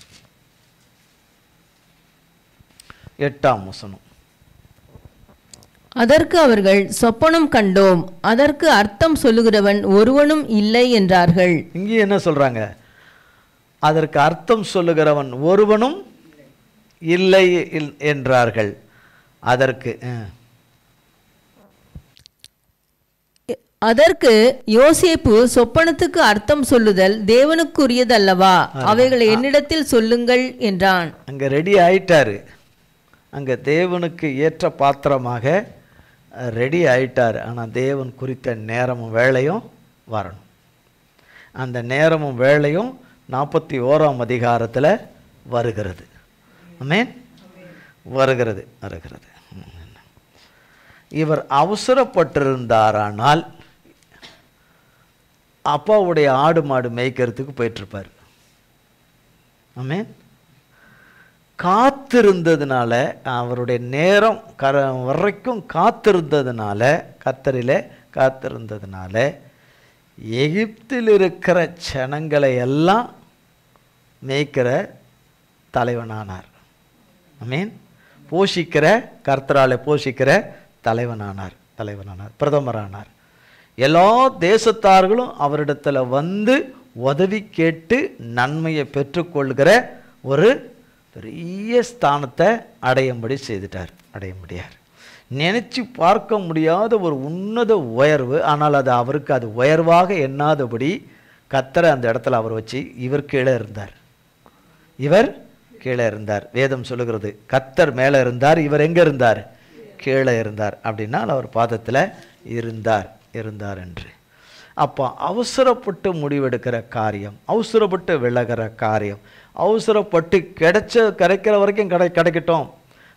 8ஆம் வசனம். அதற்கு அவர்கள் சொப்பனம் கண்டோம், அதற்கு அர்த்தம் சொல்லுகிறவன் ஒருவனும் இல்லை என்றார்கள். இங்கே என்ன சொல்றாங்க? அதற்கு அர்த்தம் சொல்லுகிறவன் ஒருவனும் இல்லை என்றார்கள். அதற்கு யோசேப்பு சொப்பனத்துக்கு அர்த்தம் சொல்லுதல் தேவனுக்குரியதல்லவா, அவைகளை என்னிடத்தில் சொல்லுங்கள் என்றான். அங்க ரெடி ஆயிட்டாரு. அங்க தேவனுக்கு ஏற்ற பாத்திரமாக ரெடி ஆயிட்டார். ஆனால் தேவன் குறித்த நேரமும் வேளையும் வரணும். அந்த நேரமும் வேளையும் 41ஆம் அதிகாரத்தில் வருகிறது. ஆமென். வருகிறது. இவர் அவசரப்பட்டிருந்தாரானால் அப்பாவுடைய ஆடு மாடு மேய்க்கிறதுக்கு போயிட்டுருப்பார். ஆமென். காத்திருந்ததுனால, அவருடைய நேரம் வரைக்கும் காத்திருந்ததுனால, கர்த்தரிலே காத்திருந்ததுனால எகிப்தில் இருக்கிற ஜனங்களை எல்லாம் மேய்க்கிற தலைவனானார். ஆமென். போஷிக்கிற, கர்த்தராலே போஷிக்கிற தலைவனானார், பிரதமரானார். எல்லா தேசத்தார்களும் அவரிடத்தில் வந்து உதவி கேட்டு நன்மையை பெற்றுக்கொள்கிற ஒரு பெரிய ஸ்தானத்தை அடையும்படி செய்துட்டார். நினைச்சு பார்க்க முடியாத ஒரு உன்னத உயர்வு. ஆனால் அது அவருக்கு அது உயர்வாக எண்ணாதபடி கர்த்தரை அந்த இடத்துல அவர் வச்சு இவர் கீழே இருந்தார். வேதம் சொல்லுகிறது, கர்த்தர் மேலே இருந்தார், இவர் எங்கே இருந்தார்? கீழே இருந்தார். அப்படின்னா அவர் பாதத்தில் இருந்தார் என்று. அப்போ அவசரப்பட்டு முடிவெடுக்கிற காரியம், அவசரப்பட்டு விலகிற காரியம், அவசரப்பட்டு கிடைக்கிற வரைக்கும் கிடைக்கட்டும்,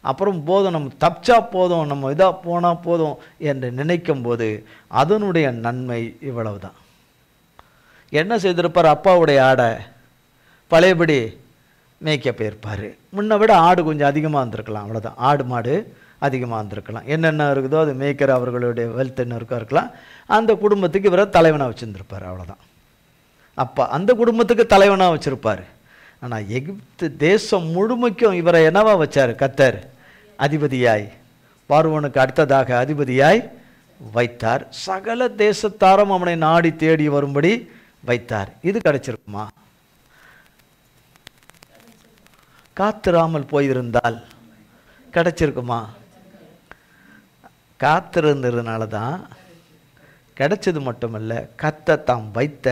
அப்புறம் போதும், நம்ம தப்பிச்சா போதும், நம்ம இதாக போனால் போதும் என்று நினைக்கும் போது அதனுடைய நன்மை இவ்வளவுதான். என்ன செய்திருப்பார்? அப்பாவுடைய ஆடை பழையபடி மேய்க்க போயிருப்பார். முன்ன விட ஆடு கொஞ்சம் அதிகமாக இருந்திருக்கலாம், அவ்வளோதான். ஆடு மாடு அதிகமாக இருந்திருக்கலாம். என்னென்ன இருக்குதோ அது மேய்க்கிற அவர்களுடைய வெல்த் என்ன இருக்கோ இருக்கலாம். அந்த குடும்பத்துக்கு இவரை தலைவனாக வச்சுருந்துருப்பார், அவ்வளோதான். அப்பா அந்த குடும்பத்துக்கு தலைவனாக வச்சுருப்பார். ஆனால் எகிப்து தேசம் முழுமைக்கும் இவரை என்னவா வச்சார்? கர்த்தர் அதிபதியாய், பார்வோனுக்கு அடுத்ததாக அதிபதியாய் வைத்தார். சகல தேசத்தாரும் அவனை நாடி தேடி வரும்படி வைத்தார். இது கிடைச்சிருக்குமா? காத்திராமல் போயிருந்தால் கிடைச்சிருக்குமா? காத்திருந்ததுனால தான் கிடைச்சது மட்டுமல்ல, கர்த்தர் தாம் வைத்த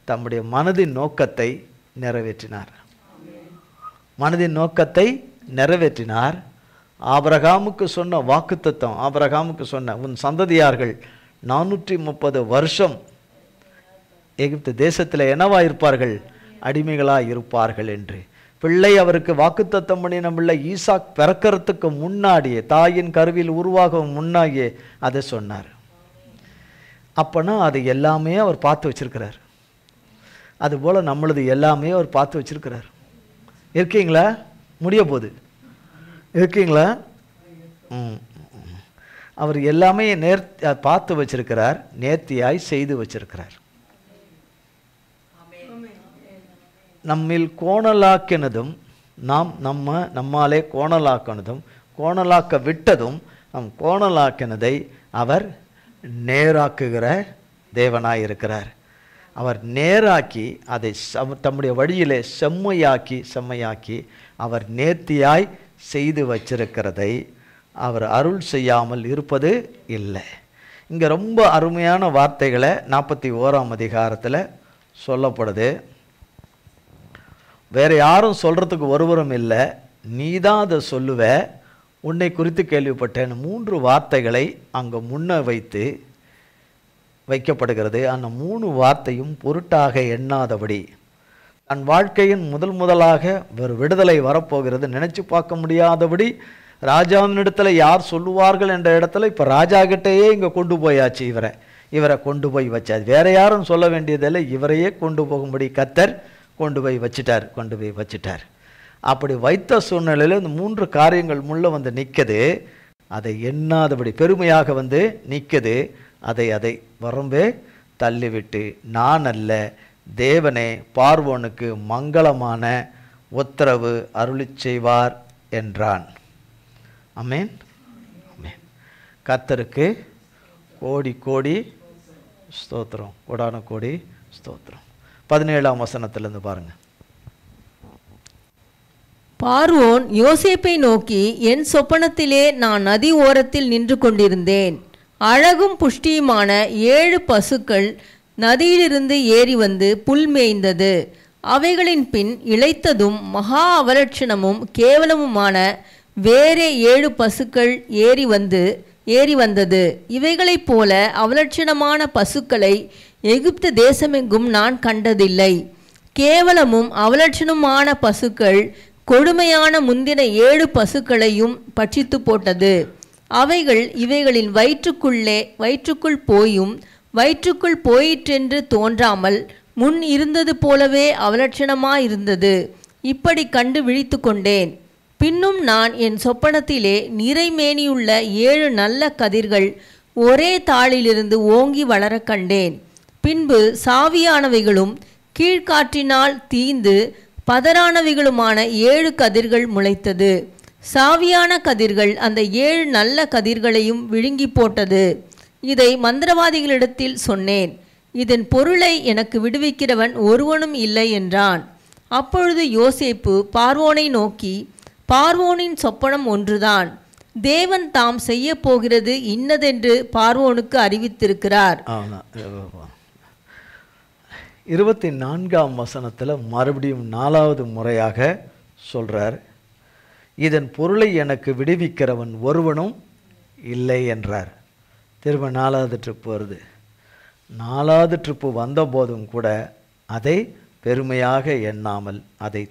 தம்முடைய மனதின் நோக்கத்தை நிறைவேற்றினார். ஆபிரகாமுக்கு சொன்ன வாக்குத்தத்தம், ஆபிரகாமுக்கு சொன்ன உன் சந்ததியார்கள் 430 வருஷம் எகிப்து தேசத்தில் என்னவா இருப்பார்கள்? அடிமைகளாக இருப்பார்கள் என்று. பிள்ளை அவருக்கு வாக்குத்தத்தம் பண்ணின பிள்ளை ஈசாக் பிறக்கிறதுக்கு முன்னாடியே, தாயின் கருவில் உருவாகும் முன்னாடியே அதை சொன்னார். அப்போனா அது எல்லாமே அவர் பார்த்து வச்சிருக்கிறார். அதுபோல் நம்மளது எல்லாமே அவர் பார்த்து வச்சிருக்கிறார். இருக்கீங்களா? முடிய போகுது. இருக்கீங்களா? அவர் எல்லாமே பார்த்து வச்சிருக்கிறார், நேர்த்தியாய் செய்து வச்சிருக்கிறார். நம்மில் கோணலாக்கினதும் நம்மாலே கோணலாக்கினதும் கோணலாக்க விட்டதும் நம் கோணலாக்கினதை அவர் நேராக்குகிற தேவனாய் இருக்கிறார். அவர் நேராக்கி அதை தம்முடைய வழியிலே செம்மையாக்கி அவர் நேர்த்தியாய் செய்து வச்சிருக்கிறதை அவர் அருள் செய்யாமல் இருப்பது இல்லை. இங்கே ரொம்ப அருமையான வார்த்தைகளை 41ஆம் அதிகாரத்தில் சொல்லப்படுது. வேறு யாரும் சொல்கிறதுக்கு ஒருவரும் இல்லை, நீ தான் அதை சொல்லுவ, உன்னை குறித்து கேள்விப்பட்டேன். 3 வார்த்தைகளை அங்கே முன்ன வைக்கப்படுகிறது. அந்த 3 வார்த்தையும் பொருட்டாக எண்ணாதபடி, தன் வாழ்க்கையின் முதலாக ஒரு விடுதலை வரப்போகிறது, நினைச்சு பார்க்க முடியாதபடி ராஜாவினிடத்தில் யார் சொல்லுவார்கள் என்ற இடத்துல இப்போ ராஜா கிட்டேயே இங்கே கொண்டு போயாச்சு. இவரை கொண்டு போய் வச்சாது. வேற யாரும் சொல்ல வேண்டியதில்லை, இவரையே கொண்டு போகும்படி கர்த்தர் கொண்டு போய் வச்சிட்டார். அப்படி வைத்த சூழ்நிலையில் இந்த 3 காரியங்கள் முள்ள நிற்குது. அதை எண்ணாதபடி பெருமையாக நிற்குது. அதை வரம்பே தள்ளிவிட்டு, நான் அல்ல, தேவனே பார்வோனுக்கு மங்களமான உத்தரவு அருளி செய்வார் என்றான். ஆமென், ஆமென். கர்த்தருக்கு கோடி கோடி ஸ்தோத்திரம், கோடான கோடி ஸ்தோத்திரம். 17ஆம் வசனத்திலிருந்து பாருங்க. பார்வோன் யோசேப்பை நோக்கி, என் சொப்பனத்திலே நான் நதி ஓரத்தில் நின்று கொண்டிருந்தேன். அழகும் புஷ்டியுமான 7 பசுக்கள் நதியிலிருந்து ஏறி புல் மேய்ந்தது. அவைகளின் பின் இளைத்ததும் மகா அவலட்சணமும் கேவலமுமான வேறே 7 பசுக்கள் ஏறி வந்தது. இவைகளைப் போல அவலட்சணமான பசுக்களை எகிப்து தேசமெங்கும் நான் கண்டதில்லை. கேவலமும் அவலட்சணமான பசுக்கள் கொடுமையான முந்தின 7 பசுக்களையும் பட்சித்து போட்டது. அவைகள் இவைகளின் வயிற்றுக்குள் போயும் வயிற்றுக்குள் போயிற்றென்று தோன்றாமல் முன் இருந்தது போலவே அவலட்சணமாயிருந்தது. இப்படி கண்டு விழித்து கொண்டேன். பின்னும் நான் என் சொப்பனத்திலே நிறைமேனியுள்ள 7 நல்ல கதிர்கள் ஒரே தாளிலிருந்து ஓங்கி வளர கண்டேன். பின்பு சாவியானவைகளும் கீழ்காற்றினால் தீந்து பதறானவைகளுமான 7 கதிர்கள் முளைத்தது. சாவியான கதிர்கள் அந்த 7 நல்ல கதிர்களையும் விழுங்கி போட்டது. இதை மந்திரவாதிகளிடத்தில் சொன்னேன். இதன் பொருளை எனக்கு விடுவிக்கிறவன் ஒருவனும் இல்லை என்றான். அப்பொழுது யோசேப்பு பார்வோனை நோக்கி, பார்வோனின் சொப்பனம் ஒன்றுதான், தேவன் தாம் செய்ய போகிறது இன்னதென்று பார்வோனுக்கு அறிவித்திருக்கிறார். 24ஆம் வசனத்தில் மறுபடியும் 4வது முறையாக சொல்றார், இதன் பொருளை எனக்கு விடுவிக்கிறவன் ஒருவனும் இல்லை என்றார். திரும்ப 4வது ட்ரிப்பு வருது. 4வது ட்ரிப்பு வந்த போதும் கூட அதை பெருமையாக எண்ணாமல் அதை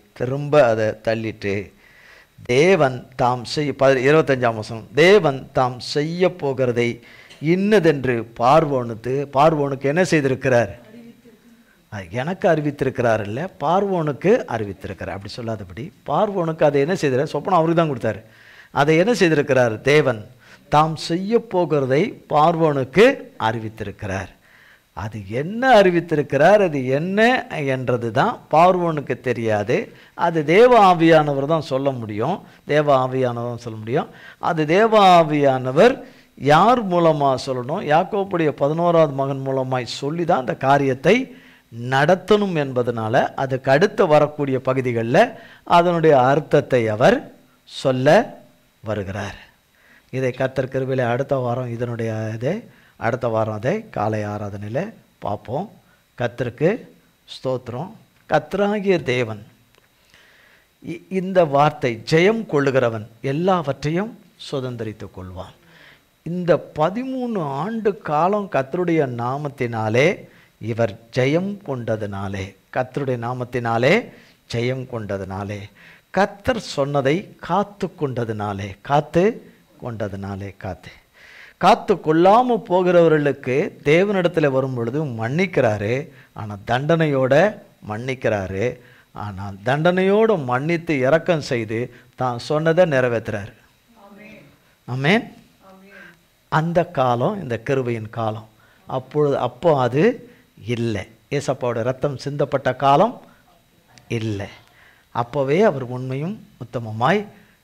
தள்ளிட்டு, தேவன் தாம் 25ஆம் வசனம், தேவன் தாம் செய்ய போகிறதை இன்னதென்று பார்வோனுக்கு என்ன செய்திருக்கிறார்? எனக்கு அறிவித்திருக்கிறார் இல்லை, பார்வோனுக்கு அறிவித்திருக்கிறார். அப்படி சொல்லாதபடி பார்வோனுக்கு அதை என்ன செய்தார்? சொப்பனம் அவருக்கு தான் கொடுத்தாரு. அதை என்ன செய்திருக்கிறார்? தேவன் தாம் செய்ய போகிறதை பார்வோனுக்கு அறிவித்திருக்கிறார். அது என்ன அறிவித்திருக்கிறார், அது என்ன என்றது தான் பார்வோனுக்கு தெரியாது. அது தேவ ஆவியானவர் தான் சொல்ல முடியும். அது தேவ ஆவியானவர் யார் மூலமாக சொல்லணும்? யாக்கோபுடைய 11வது மகன் மூலமாய் சொல்லி தான் அந்த காரியத்தை நடத்தணும் என்பதனால அதுக்கு அடுத்து வரக்கூடிய பகுதிகளில் அதனுடைய அர்த்தத்தை அவர் சொல்ல வருகிறார். இதை கர்த்தர் கிருபையிலே அடுத்த வாரம் அதை காலை ஆராதனையில் பார்ப்போம். கர்த்தருக்கு ஸ்தோத்திரம். கர்த்தராகிய தேவன் இந்த வார்த்தை, ஜெயம் கொள்ளுகிறவன் எல்லாவற்றையும் சுதந்திரித்து கொள்வான். இந்த 13 ஆண்டு காலம் கர்த்தருடைய நாமத்தினாலே இவர் ஜெயம் கொண்டதினாலே, கர்த்தருடைய நாமத்தினாலே ஜெயம் கொண்டதினாலே, கர்த்தர் சொன்னதை காத்து கொண்டதினாலே, காத்து கொள்ளாமல் போகிறவர்களுக்கு தேவனிடத்தில் வரும் பொழுது மன்னிக்கிறாரு. ஆனால் தண்டனையோட மன்னிக்கிறாரு. ஆனால் தண்டனையோடு மன்னித்து இரக்கம் செய்து தான் சொன்னதை நிறைவேற்றுறாரு. ஆமென். அந்த காலம் இந்த கிருபையின் காலம். அப்போ அது இல்லை. ஏசப்பாவோட ரத்தம் சிந்தப்பட்ட காலம் இல்லை. அப்போவே அவர் உண்மையும் உத்தமமாய்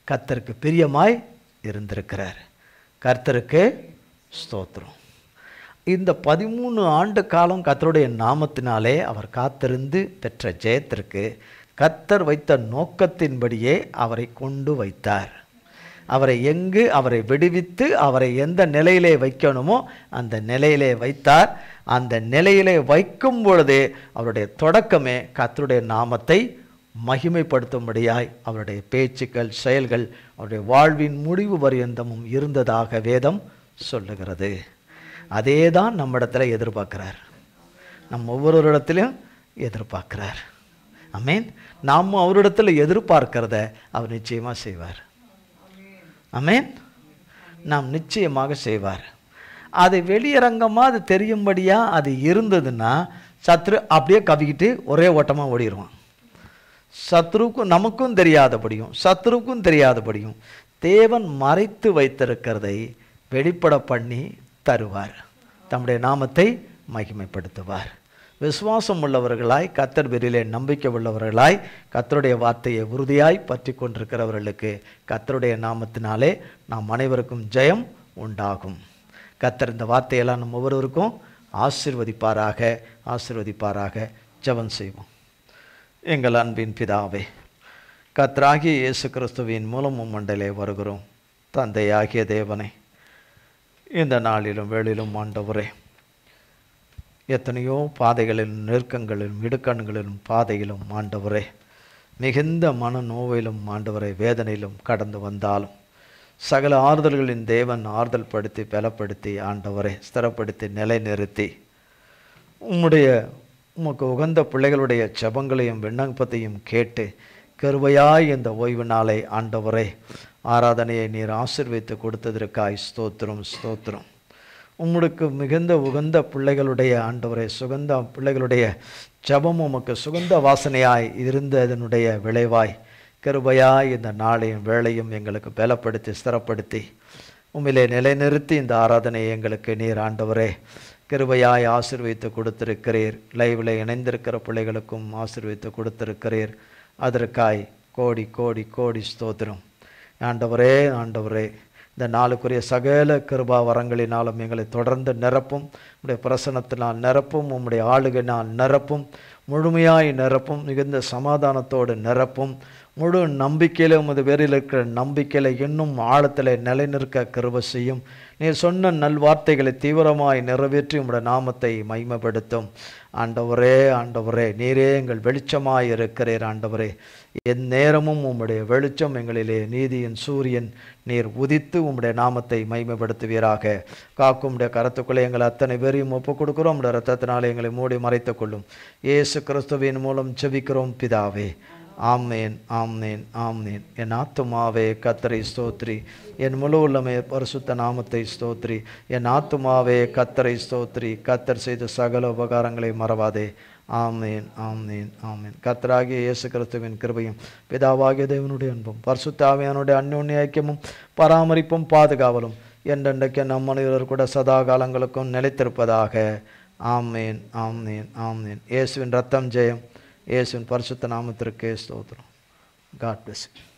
கர்த்தருக்கு பிரியமாய் இருந்திருக்கிறார். கர்த்தருக்கு ஸ்தோத்திரம். இந்த 13 ஆண்டு காலம் கர்த்தருடைய நாமத்தினாலே அவர் காத்திருந்து பெற்ற ஜெயத்திற்கு கர்த்தர் வைத்த நோக்கத்தின்படியே அவரை கொண்டு வைத்தார். அவரை விடுவித்து அவரை எந்த நிலையிலே வைக்கணுமோ அந்த நிலையிலே வைத்தார். அந்த நிலையிலே வைக்கும் பொழுதே அவருடைய தொடக்கமே கர்த்தருடைய நாமத்தை மகிமைப்படுத்தும்படியாய் அவருடைய பேச்சுக்கள், செயல்கள், அவருடைய வாழ்வின் முடிவு பரியந்தமும் இருந்ததாக வேதம் சொல்லுகிறது. அதே தான் நம்மிடத்தில் எதிர்பார்க்கிறார். நம் ஒவ்வொருவரிடத்திலும் எதிர்பார்க்கிறார். ஆமென். நாம் அவரிடத்தில் எதிர்பார்க்கிறத அவர் நிச்சயமாக செய்வார். ஆமென். நாம் நிச்சயமாக செய்வார். அது வெளியரங்கமாக அது தெரியும்படியாக அது இருந்ததுன்னா சத்ரு அப்படியே கவிக்கிட்டு ஒரே ஓட்டமாக ஓடிடுவான். சத்ருவுக்கும் நமக்கும் தெரியாதபடியும் சத்ருவுக்கும் தெரியாதபடியும் தேவன் மறைத்து வைத்திருக்கிறதை வெளிப்பட பண்ணி தருவார். தம்முடைய நாமத்தை மகிமைப்படுத்துவார். விசுவாசம் உள்ளவர்களாய், கர்த்தர் பேரிலே நம்பிக்கை உள்ளவர்களாய், கர்த்தருடைய வார்த்தையை உறுதியாய் பற்றி கொண்டிருக்கிறவர்களுக்கு கர்த்தருடைய நாமத்தினாலே நாம் அனைவருக்கும் ஜெயம் உண்டாகும். கர்த்தர் இந்த வார்த்தையெல்லாம் நம்ம ஒவ்வொருவருக்கும் ஆசீர்வதிப்பாராக. ஜெபம் செய்வோம். எங்கள் அன்பின் பிதாவே, கர்த்தராகிய இயேசு கிறிஸ்துவின் மூலம் மண்டலே வருகிறோம். தந்தையாகிய தேவனே, இந்த நாளிலும் வேளிலும் ஆண்டவரே, எத்தனையோ பாதைகளிலும் நெருக்கங்களிலும் இடுக்கண்களிலும் பாதையிலும் ஆண்டவரே, மிகுந்த மன நோவிலும் ஆண்டவரை வேதனையிலும் கடந்து வந்தாலும் சகல ஆறுதல்களின் தேவன் ஆறுதல் படுத்தி பலப்படுத்தி ஆண்டவரை ஸ்திரப்படுத்தி நிலைநிறுத்தி உமக்கு உகந்த பிள்ளைகளுடைய ஜெபங்களையும் விண்ணப்பத்தையும் கேட்டு கிருபையாய் இந்த ஓய்வு நாளை ஆண்டவரை ஆராதனையை நீர் ஆசீர்வதித்து கொடுத்ததற்காய் ஸ்தோத்திரம். உம்முக்கு மிகுந்த உகந்த பிள்ளைகளுடைய ஆண்டவரை சுகந்த பிள்ளைகளுடைய ஜெபம் உமக்கு சுகந்த வாசனையாய் இருந்ததனுடைய விளைவாய் கிருபையாய் இந்த நாளையும் வேளையும் எங்களுக்கு பலப்படுத்தி ஸ்திரப்படுத்தி உம்மிலே நிலைநிறுத்தி இந்த ஆராதனையை எங்களுக்கு நீர் ஆண்டவரே கிருபையாய் ஆசீர்வதித்து கொடுத்திருக்கிறீர். லைவில் இணைந்திருக்கிற பிள்ளைகளுக்கும் ஆசீர்வதித்து கொடுத்திருக்கிறீர். அதற்காய் கோடி கோடி கோடி ஸ்தோத்திரம். ஆண்டவரே இந்த நாளுக்குரிய சகல கிருபா வரங்களினாலும் எங்களை தொடர்ந்து நிரப்பும். உம்முடைய பிரசன்னத்தினால் நிரப்பும். உம்முடைய ஆளுகையினால் நிரப்பும். முழுமையாய் நிரப்பும். மிகுந்த சமாதானத்தோடு நிரப்பும். முழு நம்பிக்கையில் உமது பேரில் இருக்கிற நம்பிக்கையில் இன்னும் ஆழத்தில் நிலைநிற்க கிருபை செய்யும். நீர் சொன்ன நல்வார்த்தைகளை தீவிரமாய் நிறைவேற்றி உம்முடைய நாமத்தை மகிமைப்படுத்தும். ஆண்டவரே நீரே எங்கள் வெளிச்சமாய் இருக்கிறீர். ஆண்டவரே, என் நேரமும் உம்முடைய வெளிச்சம் எங்களிலே நீதியின் சூரியன் நீர் உதித்து உம்முடைய நாமத்தை மகிமைப்படுத்துவீராக. காக்கும் உம்முடைய கரத்துக்குள்ளே எங்களை அத்தனை பேரையும் ஒப்புக் கொடுக்கிறோம். உம்முடைய ரத்தத்தினாலே எங்களை மூடி மறைத்துக் கொள்ளும். இயேசு கிறிஸ்துவின் மூலம் ஜெபிக்கிறோம் பிதாவே. ஆமேன். என் ஆத்துமாவே கர்த்தரை ஸ்தோத்ரி, என் முழு உள்ளமே பரிசுத்த நாமத்தை ஸ்தோத்ரி. என் ஆத்துமாவே கர்த்தரை ஸ்தோத்ரி, கர்த்தர் செய்த சகல உபகாரங்களை மறவாதே. ஆமேன். கர்த்தராகிய இயேசு கிறிஸ்துவின் கிருபையும் பிதாவாகிய தேவனுடைய அன்பும் பரிசுத்த ஆவியானுடைய அந்யோன்ய ஐக்கியமும் பராமரிப்பும் பாதுகாவலும் என்றென்றைக்கு நம் மனிதர் கூட சதா காலங்களுக்கும் நிலைத்திருப்பதாக. ஆமேன். இயேசுவின் ரத்தம் ஜெயம். இயேசுவின் பரிசுத்த நாமத்திற்கு ஸ்தோத்திரம். God bless you.